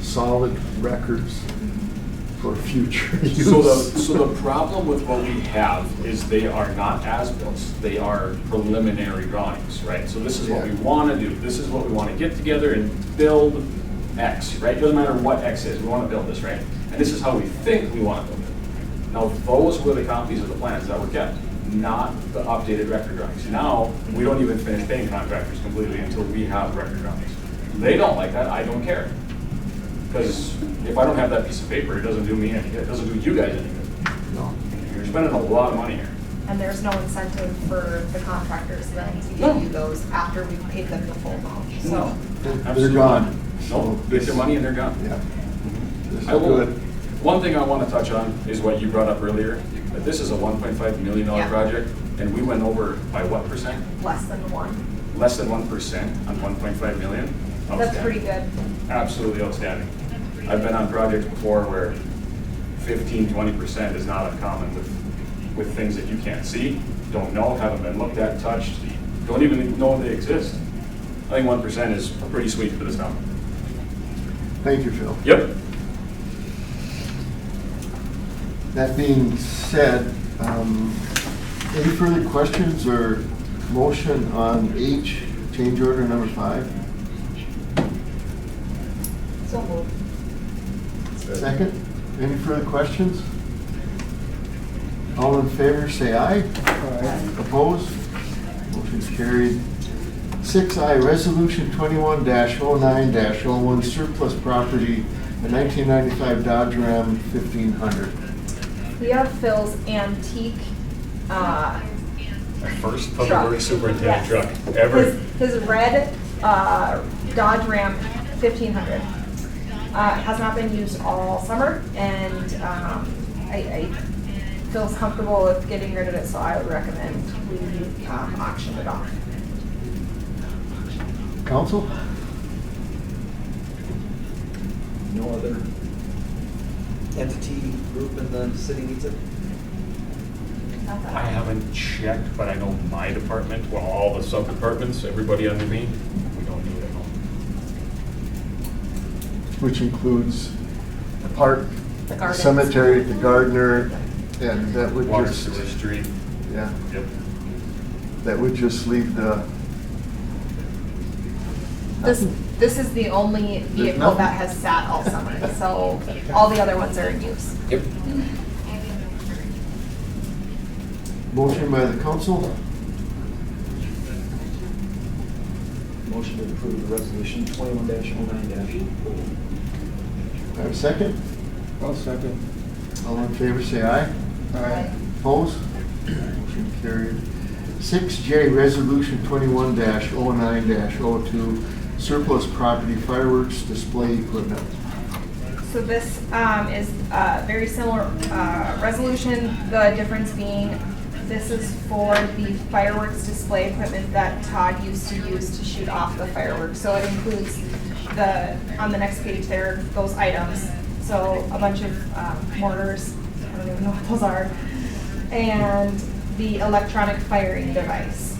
solid records for future use. So the problem with what we have is they are not as-built, they are preliminary drawings, right? So this is what we want to do, this is what we want to get together and build X, right? Doesn't matter what X is, we want to build this, right? And this is how we think we want to build it. Now, those were the copies of the plans that were kept, not the updated record drawings. Now, we don't even finish paying contractors completely until we have record drawings. They don't like that, I don't care. Because if I don't have that piece of paper, it doesn't do me any good, it doesn't do you guys any good. No. You're spending a lot of money here. And there's no incentive for the contractors then to No. give you those after we've paid them the full amount, so. They're Absolutely. gone. No, get your money and they're gone. Yeah. This is I will, good. one thing I want to touch on is what you brought up earlier, that this is a $1.5 million Yeah. project, and we went over by what percent? Less than one. Less than 1% on 1.5 million? That's Outstanding. pretty good. Absolutely outstanding. I've been on projects before where 15, 20% is not uncommon with things that you can't see, don't know, haven't been looked at, touched, don't even know they exist. I think 1% is pretty sweet for this town. Thank you, Phil. Yep. That being said, any further questions or motion on H, change order number 5? So moved. Second? Any further questions? All in favor, say aye. Opposed? Motion's carried. 6I, Resolution 21-09-01, surplus property, a 1995 Dodge Ram 1500. We have Phil's antique, First Truck. public works superintendent Yes. truck ever. his red, Dodge Ram 1500. Has not been used all summer, and, I feels comfortable with getting rid of it, so I would recommend we, auction it off. Council? No other entity, group in the city needs it? I haven't checked, but I know my department, well, all the sub-departments, everybody under me, we don't need it. Which includes the park, The the gardens. cemetery, the gardener, and that would Water, just, sewer, street, yeah, yep. that would just leave the, This is the only vehicle nothing. that has sat all summer, so all the other ones are in use. Yep. motion by the council, Motion to approve the resolution 21-09-. have a second? I'll second. All in favor, say aye. Aye. Opposed? Motion carried. 6J, Resolution 21-09-02, surplus property fireworks display equipment. So this is a very similar resolution, the difference being this is for the fireworks display equipment that Todd used to use to shoot off the fireworks. So it includes on the next page there, those items. So a bunch of mortars, I don't even know what those are, and the electronic firing device.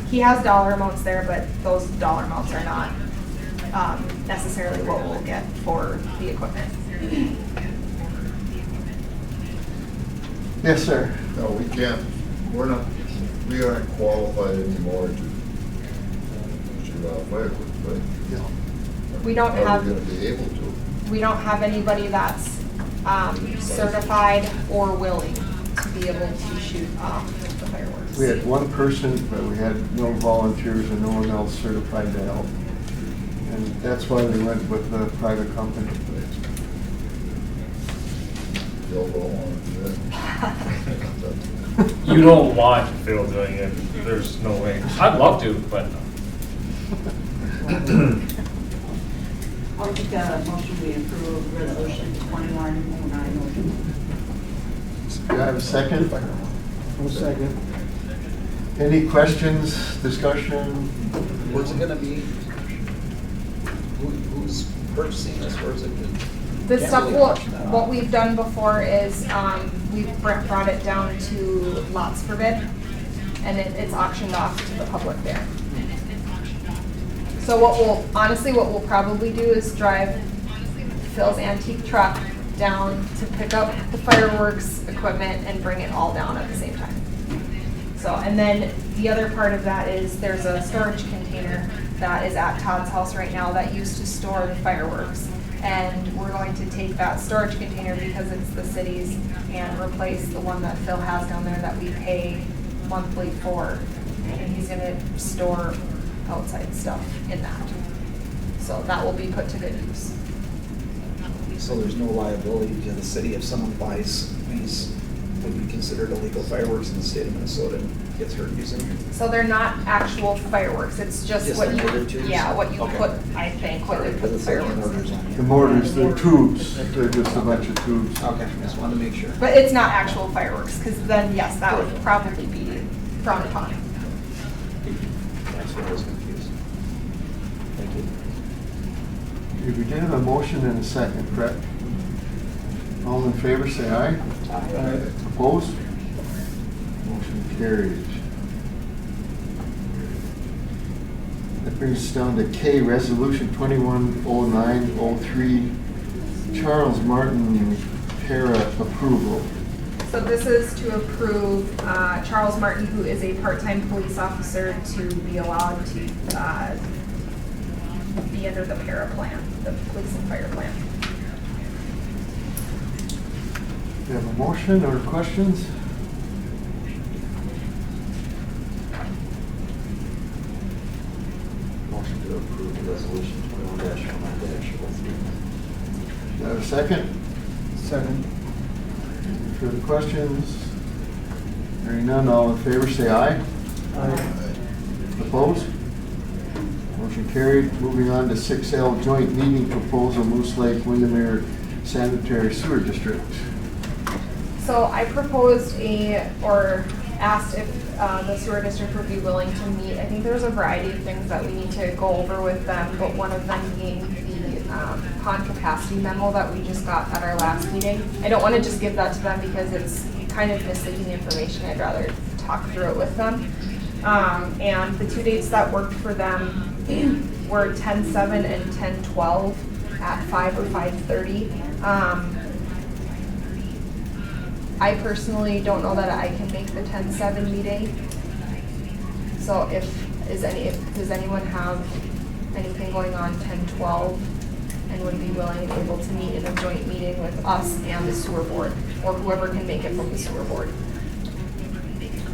He has dollar amounts there, but those dollar amounts are not necessarily what we'll get for the equipment. Yes, sir. No, we can't, we aren't qualified anymore to shoot off fireworks, right? We don't Are have, we gonna be able to? we don't have anybody that's certified or willing to be able to shoot off the fireworks. volunteers. We had one person, but we had no volunteers and no one else certified to help. And that's why we went with the private company. Y'all don't want to do that. You don't want Phil doing it, there's no way. I'd love to, but I'll make a motion we approve resolution 2109. Do I have a second? One second. Any questions, discussion? Where's it gonna be? Who's purchasing this, where is it? This Can't stuff, really will- auction that what off. we've done before is, we've brought it down to lots for bid, and it's auctioned off to the public there. So honestly, what we'll probably do is drive Phil's antique truck down to pick up the fireworks equipment and bring it all down at the same time. So, and then the other part of that is there's a storage container that is at Todd's house right now that used to store the fireworks. And we're going to take that storage container because it's the city's and replace the one that Phil has down there that we pay monthly for. And he's gonna store outside stuff in that. So that will be put to good use. So there's no liability to the city if someone buys these, would be considered illegal fireworks in the state of Minnesota and gets hurt using them? So they're not actual fireworks, it's just Just what the you, mortar tubes? yeah, what you Okay. put, I think, what you put the Because it's like fireworks mortars in. on The it. mortars, they're tubes, they're just a bunch of tubes. Okay, just wanted to make sure. But it's not actual fireworks, because then, yes, that would probably be frowned upon. That's what I was confused. Thank you. We did have a motion and a second, correct? All in favor, say aye. Aye. Opposed? Motion carried. That brings us down to K, Resolution 210903, Charles Martin para approval. So this is to approve Charles Martin, who is a part-time police officer, to be allowed to be under the para plan, the police and fire plan. Do you have a motion or questions? Motion to approve the resolution 21-09-03. Do you have a second? Second. Any further questions? Hearing none, all in favor, say aye. Opposed? Motion carried. Moving on to 6L, joint meeting proposal, Moose Lake Windermere Sanitary Sewer District. So I proposed or asked if the sewer district would be willing to meet. I think there's a variety of things that we need to go over with them, but one of them being the pond capacity memo that we just got at our last meeting. I don't want to just give that to them because it's kind of misleading information. I'd rather talk through it with them. And the two dates that worked for them were 10/7 and 10/12 at 5 or 5:30. I personally don't know that I can make the 10/7 meeting. So does anyone have anything going on 10/12 and would be willing and able to meet in a joint meeting with us and the sewer board, or whoever can make it from the sewer board?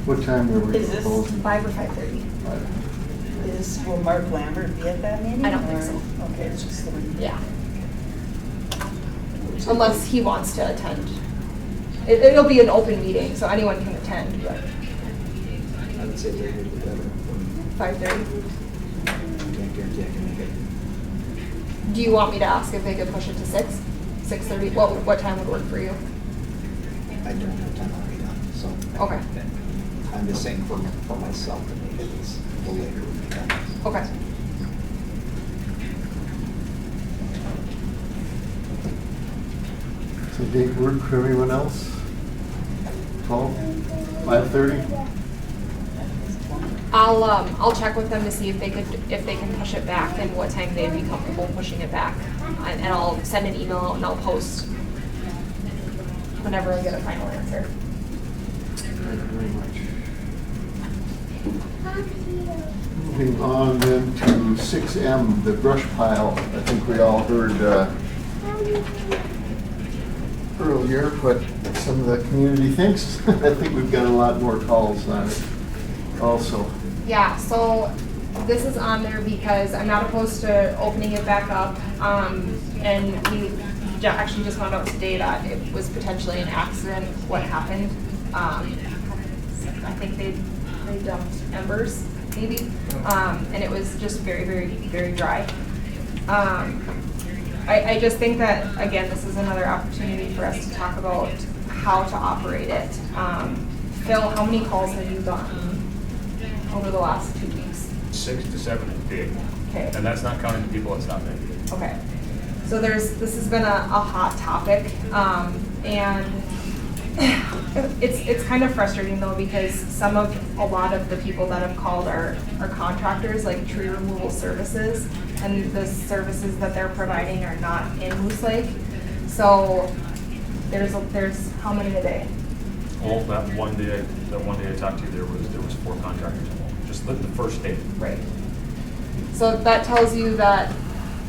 What time were we Is this- proposing? 5 or 5:30? Will Mark Lambert be at that meeting? I don't think or- so. Okay, it's just the one. Yeah. Unless he wants to attend. It'll be an open meeting, so anyone can attend, but I would say later the better. 5:30. I can't guarantee I can make it. Do you want me to ask if they could push it to 6? 6:30? What time would work for you? I don't have time already done, so. Okay. I'm just saying for myself to make it, it's a little later would be better. Okay. So date work for everyone else? 12? 5:30? I'll check with them to see if they can push it back and what time they'd be comfortable pushing it back. And I'll send an email out and I'll post whenever I get a final answer. Thank you very much. Moving on then to 6M, the brush pile. I think we all heard earlier what some of the community thinks. I think we've got a lot more calls on it. also. Yeah, so this is on there because I'm not opposed to opening it back up. And we actually just found out today that it was potentially an accident, what happened. I think they dumped embers, maybe. And it was just very, very, very dry. I just think that, again, this is another opportunity for us to talk about how to operate it. Phil, how many calls have you gotten over the last 2 weeks? 6 to 7 a day. Okay. And that's not counting the people that's not making it. Okay. So this has been a hot topic, and it's kind of frustrating though, because a lot of the people that have called are contractors, like tree removal services, and the services that they're providing are not in Moose Lake. So there's how many a day? Well, that one day I talked to you, there was 4 contractors involved, just the first day. Right. So that tells you that,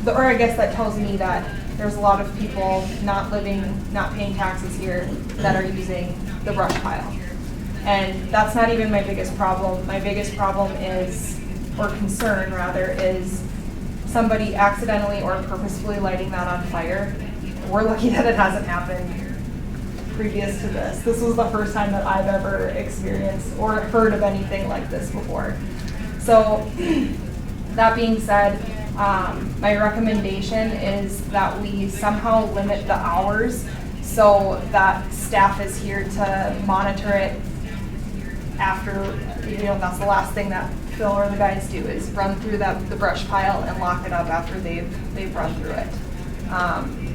or I guess that tells me that there's a lot of people not paying taxes here that are using the brush pile. And that's not even my biggest problem. My biggest problem is, or concern rather, is somebody accidentally or purposefully lighting that on fire. We're lucky that it hasn't happened previous to this. This was the first time that I've ever experienced or heard of anything like this before. So that being said, my recommendation is that we somehow limit the hours so that staff is here to monitor it after, that's the last thing that Phil or the guys do, is run through the brush pile and lock it up after they've run through it.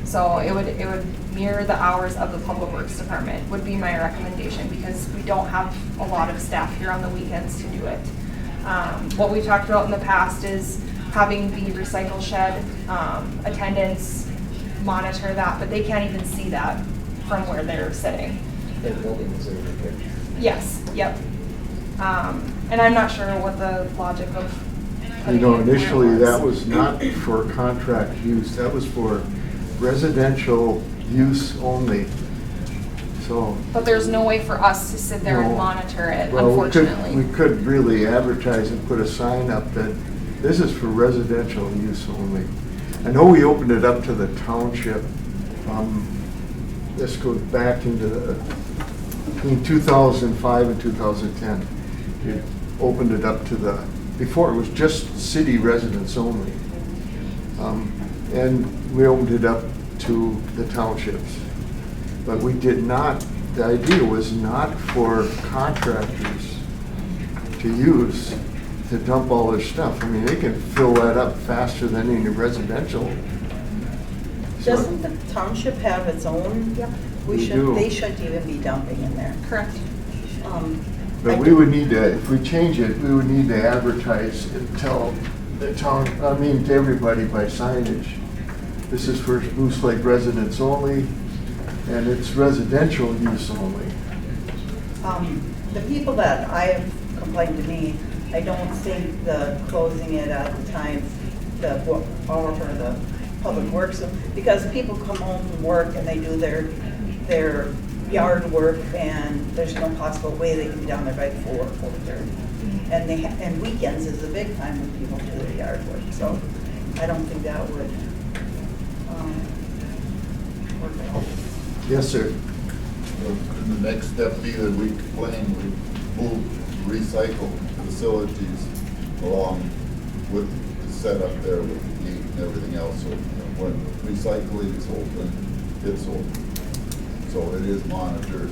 So it would mirror the hours of the Public Works Department would be my recommendation, because we don't have a lot of staff here on the weekends to do it. What we talked about in the past is having the recycle shed attendants monitor that, but they can't even see that from where they're sitting. The building is over there. Yes, yep. And I'm not sure what the logic of putting it where it Initially, that was not for contract use, that was for residential use only. So. But there's no way for us to sit there and No. monitor it, Well, unfortunately. we could really advertise and put a sign up that this is for residential use only. I know we opened it up to the township. This goes back into between 2005 and 2010. It opened it up to before it was just city residents only. And we opened it up to the townships. But we did not, the idea was not for contractors to use to dump all their stuff. I mean, they can fill that up faster than any residential. So- Doesn't the township have its own? Yep. We do. They shouldn't even be dumping in there. Correct. But we would need to, if we change it, we would need to advertise and tell the town, to everybody by signage. This is for Moose Lake residents only, and it's residential use only. The people that I have complained to me, I don't think the closing it at the time, the hour for the public works, because people come home from work and they do their yard work, and there's no possible way they can be down there by 4:30. And weekends is a big time when people do their yard work, so I don't think that would work at all. Yes, sir. And the next step be that we plan, we move recycle facilities along with the setup there with the gate and everything else. So when recycling is open, it's open. So it is monitored.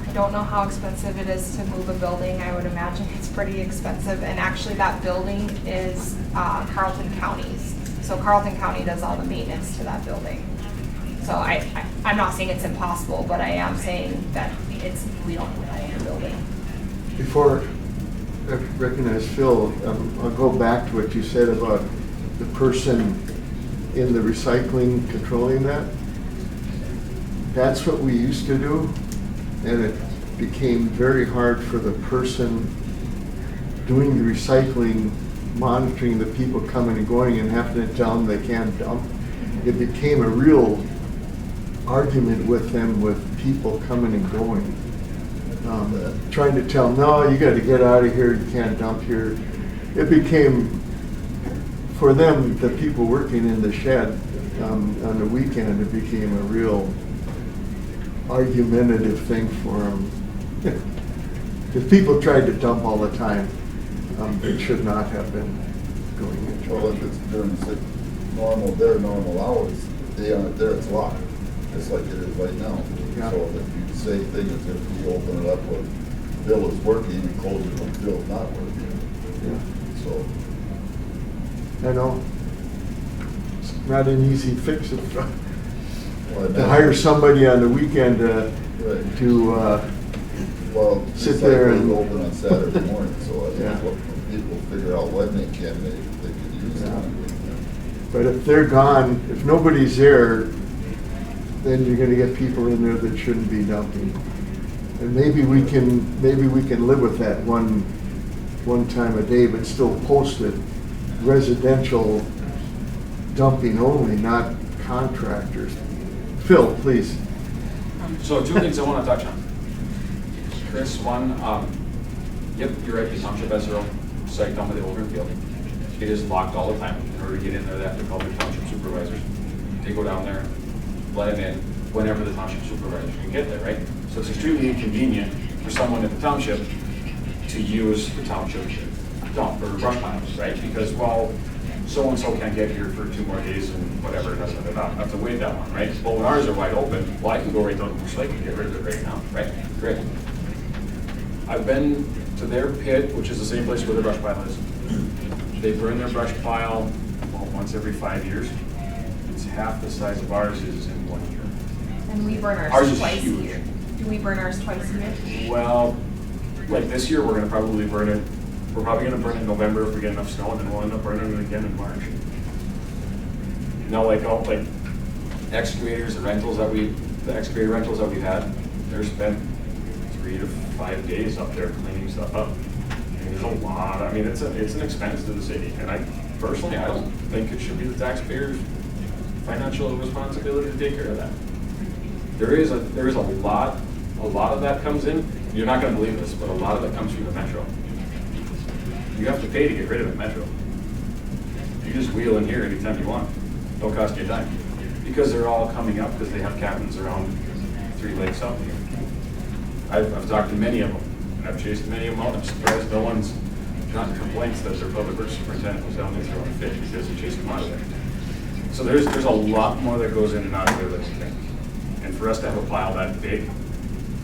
I don't know how expensive it is to move a building. I would imagine it's pretty expensive. And actually that building is Carleton County's. So Carleton County does all the maintenance to that building. So I'm not saying it's impossible, but I am saying that we don't own the building. Before I recognize Phil, I'll go back to what you said about the person in the recycling controlling that. That's what we used to do, and it became very hard for the person doing the recycling, monitoring the people coming and going and having to tell them they can't dump. It became a real argument with them, with people coming and going. trying to tell them, no, you gotta get out of here, you can't dump here. It became, for them, the people working in the shed, on the weekend, it became a real argumentative thing for them. Because people tried to dump all the time. They should not have been going into Well, if it's during their normal hours, they aren't there, it's locked, just like it is right now. Yeah. So if you say things, if you open it up when Bill is working and close it when Bill's not working, Yeah. so. I know. It's not an easy fix well, to hire somebody on the weekend Right. to, Well, sit there and- recycling open on Saturday morning, so I Yeah. think what people figure out when they can, they could use it. Yeah. but if they're gone, if nobody's there, then you're gonna get people in there that shouldn't be dumping. And maybe we can live with that one time a day, but still post it residential dumping only, not contractors. Phil, please. So two things I want to touch on. Chris, one, yep, you're right, the township has their own site down by the Oldham Field. It is locked all the time. In order to get in there, they have to call their township supervisors. They go down there, let them in whenever the township supervisors can get there, right? So it's extremely inconvenient for someone in the township to use the township dump or brush piles, right? Because, well, so-and-so can't get here for 2 more days and whatever, I have to wait that long, right? Well, when ours are wide open, well, I can go right down to Moose Lake and get rid of it right now, right? Great. I've been to their pit, which is the same place where the brush pile is. They burn their brush pile, well, once every 5 years. It's half the size of ours is in 1 year. And we burn Ours ours is twice a huge. year. Do we burn ours twice a year? Well, like this year, we're gonna probably burn it, we're probably gonna burn it in November if we get enough snow, and then we'll end up burning it again in March. You know, like all, like excavators, the excavator rentals that we've had, they're spent 3 to 5 days up there cleaning stuff up. I mean, there's a lot, I mean, it's an expense to the city, and I personally, I don't think it should be the taxpayers' financial responsibility to take care of that. There is a lot of that comes in, you're not gonna believe this, but a lot of it comes from the metro. You have to pay to get rid of it, metro. You just wheel in here anytime you want, don't cost you a dime. Because they're all coming up, because they have cabins around 3 lakes up here. I've talked to many of them, and I've chased many of them out, I'm surprised no one's gotten complaints that their public works superintendent was down there throwing a fit because he chased them out of there. So there's a lot more that goes in and out of there than you think. And for us to have a pile that big,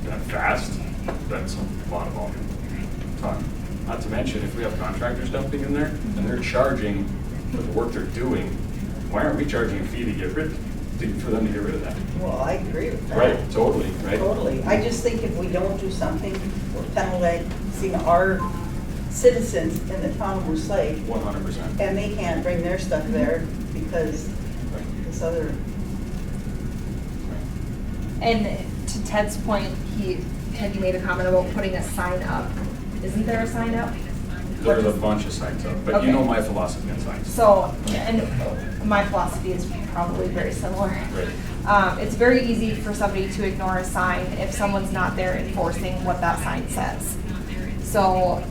that fast, that's a lot of volume. Not to mention, if we have contractors dumping in there, and they're charging for the work they're doing, why aren't we charging a fee for them to get rid of that? Well, I agree with that. Right, totally, right? Totally. I just think if we don't do something, we're penalizing our citizens in the town of Moose Lake, 100%. and they can't bring their stuff there because this other, And to Ted's point, Ted, you made a comment about putting a sign up. Isn't there a sign up? There's a bunch of signs up, but Okay. you know my philosophy on signs. So, and my philosophy is probably very similar. Right. It's very easy for somebody to ignore a sign if someone's not there enforcing what that sign says. So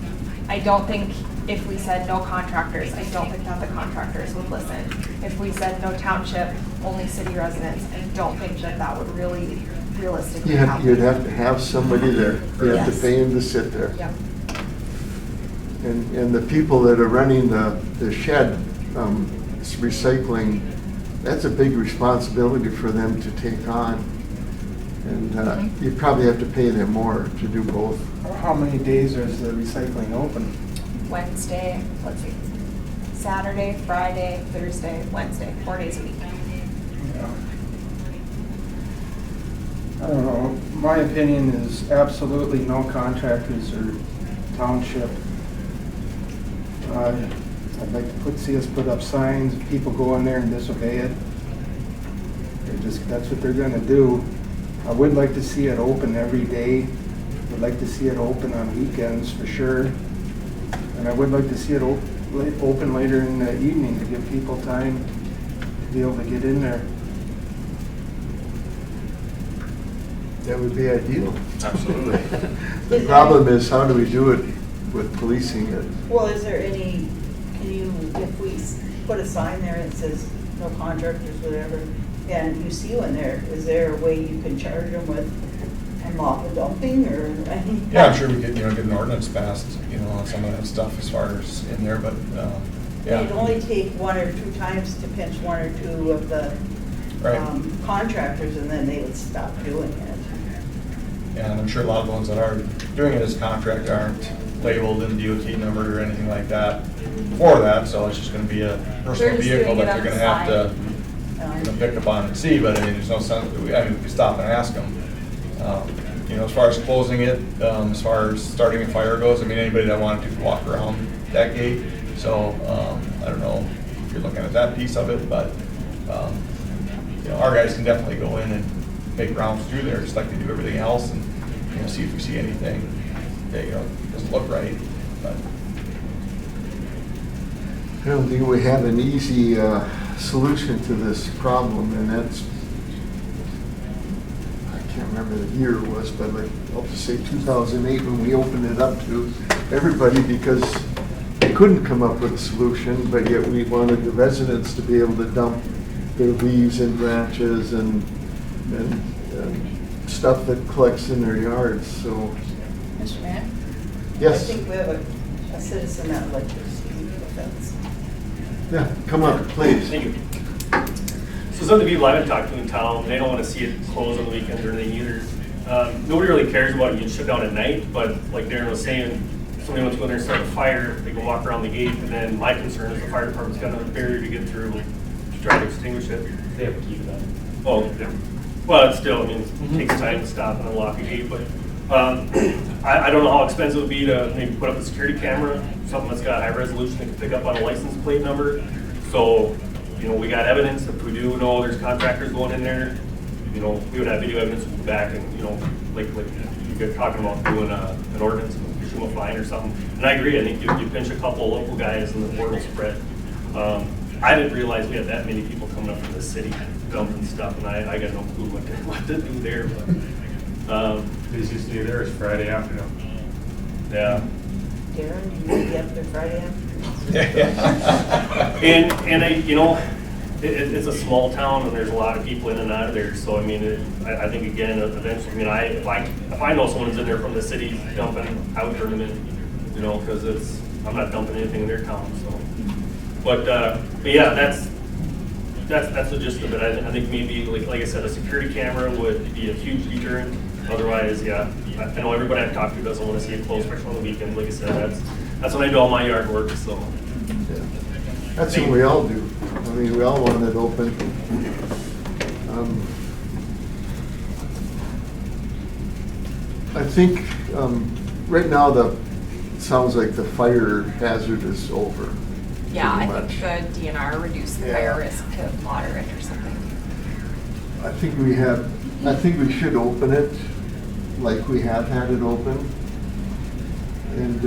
I don't think if we said no contractors, I don't think that the contractors would listen. If we said no township, only city residents, I don't think that that would really realistically happen. You'd have to have somebody there. You have to Yes. pay him to sit there. Yep. And the people that are running the shed, recycling, that's a big responsibility for them to take on. And you probably have to pay them more to do both. How many days is the recycling open? Wednesday, let's see, Saturday, Friday, Thursday, Wednesday, 4 days a week. Yeah. I don't know, my opinion is absolutely no contractors or township. I'd like to see us put up signs, people go in there and disobey it. That's what they're gonna do. I would like to see it open every day. Would like to see it open on weekends for sure. And I would like to see it open later in the evening to give people time to be able to get in there. That would be ideal. Absolutely. The problem is, how do we do it with policing it? Well, is there any, can you, if we put a sign there that says no contractors, whatever, and you see one there, is there a way you can charge them with unlawful dumping or anything? Yeah, I'm sure we could, get an ordinance passed, on some of that stuff as far as in there, but, yeah. It'd only take 1 or 2 times to pinch 1 or 2 of the Right. contractors, and then they would stop doing it. And I'm sure a lot of the ones that are doing it as contract aren't labeled in DOT numbered or anything like that for that, so it's just gonna be a personal They're just vehicle doing it that on they're the gonna have side. to, pick up on and see, but I mean, there's no sense, we could stop and ask them. As far as closing it, as far as starting a fire goes, I mean, anybody that wanted to could walk around that gate, so, I don't know if you're looking at that piece of it, but, our guys can definitely go in and make rounds through there, just like they do everything else, and, see if we see anything that, doesn't look right, but. I don't think we have an easy solution to this problem, and that's, I can't remember the year it was, but like, I'll just say 2008 when we opened it up to everybody because they couldn't come up with a solution, but yet we wanted the residents to be able to dump their leaves and branches and stuff that collects in their yards, so. Mr. Mayor? Yes. I think we have a citizen that would like to speak to the fence. Yeah, come on, please. Thank you. So some of the people I've been talking to in town, they don't want to see it close on the weekends or anything either. Nobody really cares about it being shut down at night, but like Darren was saying, if somebody wants to go in there and start a fire, they can walk around the gate, and then my concern is the fire department's got another barrier to get through to try to extinguish it. They have a key to that. Oh, yeah. Well, it's still, it takes time to stop and unlock a gate, but I don't know how expensive it would be to maybe put up a security camera, something that's got high resolution that can pick up on a license plate number. So, we got evidence if we do know there's contractors going in there, we would have video evidence with the back and, like you're talking about doing an ordinance, issue them a fine or something. And I agree, I think you pinch a couple of local guys and the word will spread. I didn't realize we had that many people coming up from the city dumping stuff, and I got no clue what to do there. But Busiest day there is Friday afternoon. yeah, Darren, you may be up there Friday afternoon. and it's a small town, and there's a lot of people in and out of there. So I think again, eventually, if I know someone's in there from the city dumping, I would turn them in, because I'm not dumping anything in their town. So, but yeah, that's the gist of it. I think maybe, like I said, a security camera would be a huge deterrent. Otherwise, yeah, I know everybody I've talked to doesn't want to see it closed, especially on the weekend. Like I said, that's when I do all my yard work, so. Yeah. That's what we all do. We all want it open. I think right now it sounds like the fire hazard is over. Yeah, I pretty think the DNR reduced the Yeah. fire risk to moderate or something. I think we should open it like we have had it open, and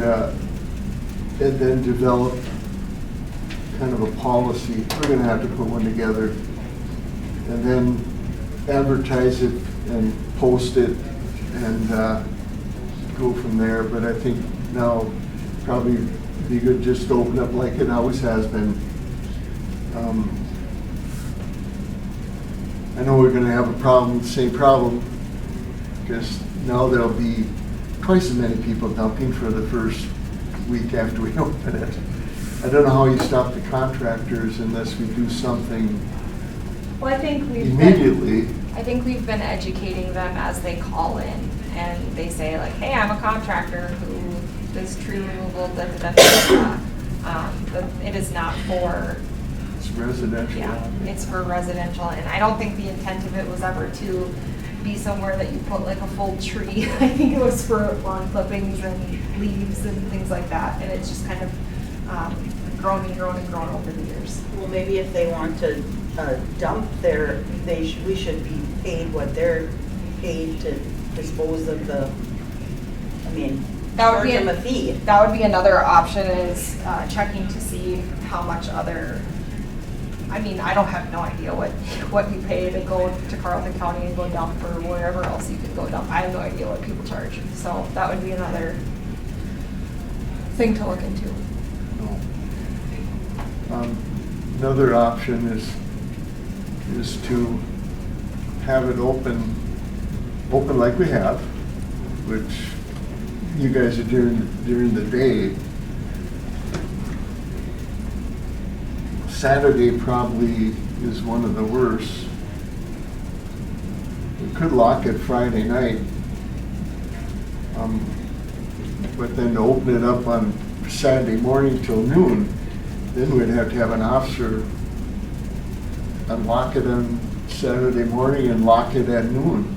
then develop kind of a policy. We're gonna have to put one together, and then advertise it and post it and go from there. But I think now probably be good just to open up like it always has been. I know we're gonna have a problem, same problem, because now there'll be twice as many people dumping for the first week after we open it. I don't know how you stop the contractors unless we do something Well, I think immediately. I think we've been educating them as they call in, and they say like, hey, I'm a contractor who does tree removal, da, da, da, da, da. But it is not for, It's residential. yeah, it's for residential, and I don't think the intent of it was ever to be somewhere that you put like a full tree. I think it was for lawn clippings and leaves and things like that, and it's just kind of grown and grown and grown over the years. Well, maybe if they want to dump their, we should be paid what they're paid to dispose of the, That would be charge them a fee. That would be another option, is checking to see how much other I mean, I don't have no idea what you pay to go to Carleton County and go dump or wherever else you could go dump. I have no idea what people charge. So that would be another thing to look into. Another option is to have it open like we have, which you guys are during the day. Saturday probably is one of the worst. We could lock it Friday night, but then to open it up on Saturday morning till noon, then we'd have to have an officer unlock it on Saturday morning and lock it at noon.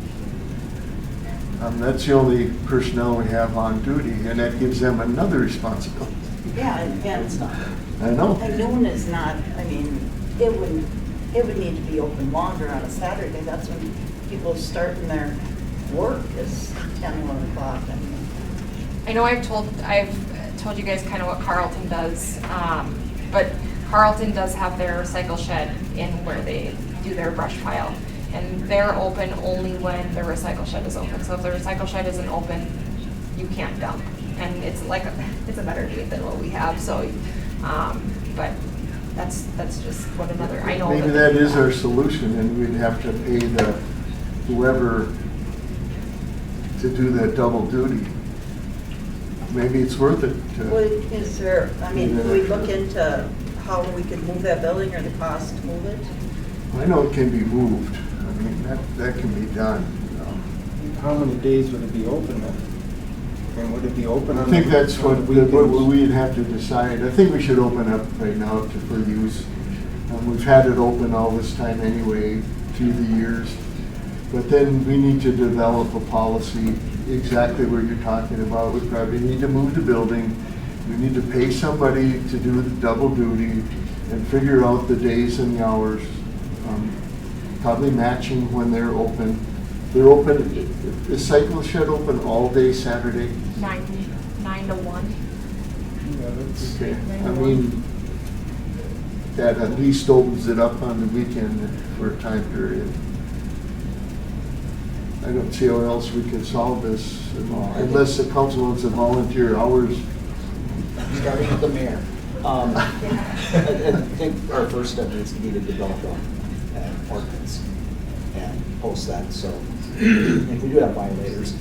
That's the only personnel we have on duty, and that gives them another responsibility. Yeah, and it's not. I know. And noon is not, I mean, it would need to be open longer on a Saturday. That's when people starting their work is 10, 11 o'clock. I know I've told you guys kind of what Carleton does, but Carleton does have their recycle shed in where they do their brush pile. And they're open only when the recycle shed is open. So if the recycle shed isn't open, you can't dump. And it's a better date than what we have, so, but that's just what another, I know. Maybe that is our solution, and we'd have to pay whoever to do that double duty. Maybe it's worth it. Is there, I mean, can we look into how we could move that building or the cost to move it? I know it can be moved. I mean, that can be done. How many days would it be open then? And would it be open I on? think that's on what the weekends? we'd have to decide. I think we should open up right now for use. We've had it open all this time anyway, through the years. But then we need to develop a policy exactly what you're talking about. We probably need to move the building. We need to pay somebody to do the double duty and figure out the days and the hours, probably matching when they're open. They're open, is Cycle Shed open all day Saturday? 9 to 1. Yeah, that's- Okay, I mean, that at least opens it up on the weekend for a time period. I don't see how else we can solve this, unless the council wants to volunteer hours. Starting with the mayor. I think our first step needs to be to develop an ordinance and post that, so if we do have violators,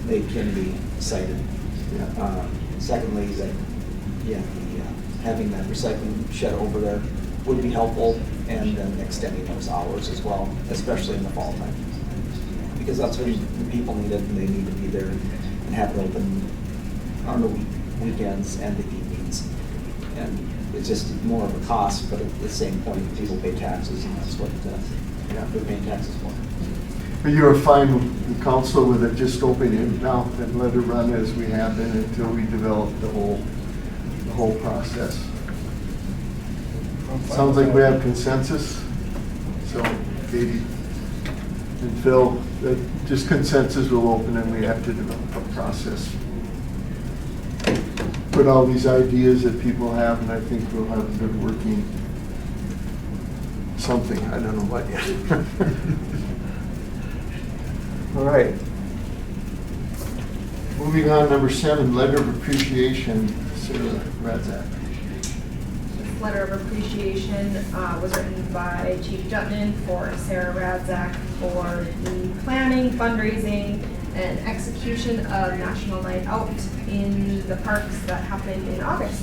they can be cited. Secondly, that, having that recycling shed over there would be helpful, and then extending those hours as well, especially in the fall time. Because that's when the people need it, and they need to be there and have it open on the weekends and the evenings. And it's just more of a cost, but at the same point, people pay taxes, and that's what they're paying taxes for. But you are fine with the council with it just opening it now and let it run as we have been until we develop the whole process. Sounds like we have consensus. So Katie and Phil, just consensus will open, and we have to develop a process. Put all these ideas that people have, and I think we'll have a good working something. I don't know what yet. All right. Moving on, number 7, letter of appreciation, Sarah Radzak. This letter of appreciation was written by Chief Jutman for Sarah Radzak for the planning, fundraising, and execution of National Night Out in the parks that happened in August.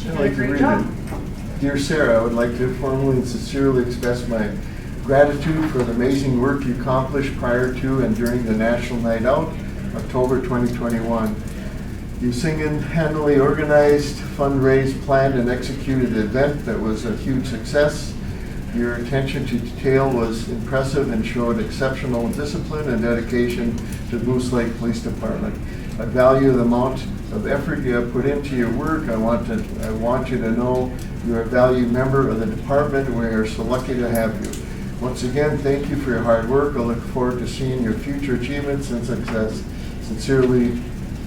She I'd did a like to great read job. it. Dear Sarah, I would like to formally and sincerely express my gratitude for the amazing work you accomplished prior to and during the National Night Out, October 2021. You single-handedly organized, fundraised, planned, and executed an event that was a huge success. Your attention to detail was impressive and showed exceptional discipline and dedication to the Moose Lake Police Department. I value the amount of effort you have put into your work. I want you to know you're a valued member of the department, and we are so lucky to have you. Once again, thank you for your hard work. I look forward to seeing your future achievements and success. Sincerely,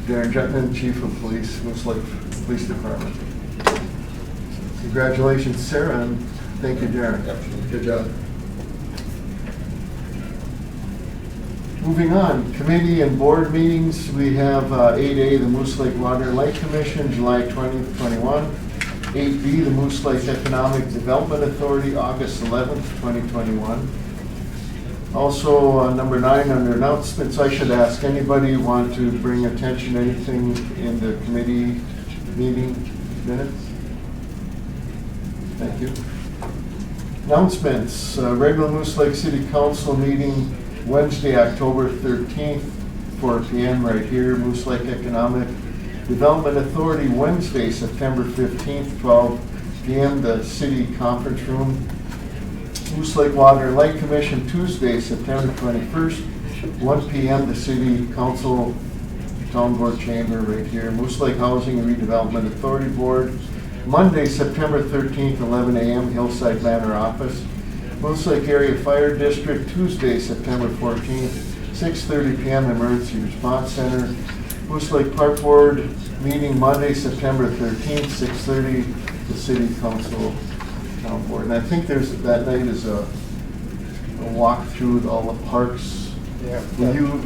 Darren Jutman, Chief of Police, Moose Lake Police Department. Congratulations, Sarah, and Thank you, Darren. Good job. Moving on, committee and board meetings, we have 8A, the Moose Lake Water and Light Commission, July 20th, 21. 8B, the Moose Lake Economic Development Authority, August 11th, 2021. Also, number 9, under announcements, I should ask, anybody want to bring attention to anything in the committee meeting minutes? Thank you. Announcements, regular Moose Lake City Council meeting Wednesday, October 13th, 4 p.m. right here, Moose Lake Economic Development Authority, Wednesday, September 15th, 12 p.m., the city conference room. Moose Lake Water and Light Commission, Tuesday, September 21st, 1 p.m., the city council town board chamber right here. Moose Lake Housing and Redevelopment Authority Board, Monday, September 13th, 11 a.m., Hillside Manor office. Moose Lake Area Fire District, Tuesday, September 14th, 6:30 p.m., Emergency Response Center. Moose Lake Park Board meeting Monday, September 13th, 6:30, the City Council Town Board. And I think that night is a walk through all the parks. Yeah.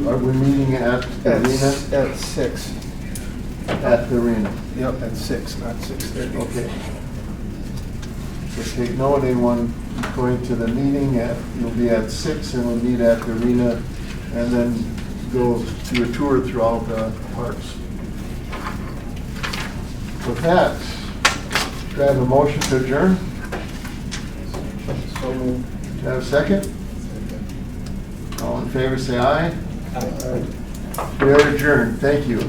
Are we meeting at the arena? At 6. At the arena. Yep, at 6, not 6:30. Okay. So take note, anyone going to the meeting, you'll be at 6 and we'll meet at the arena and then go do a tour through all the parks. With that, do I have a motion to adjourn? So moved. Do I have a second? All in favor say aye. We are adjourned. Thank you.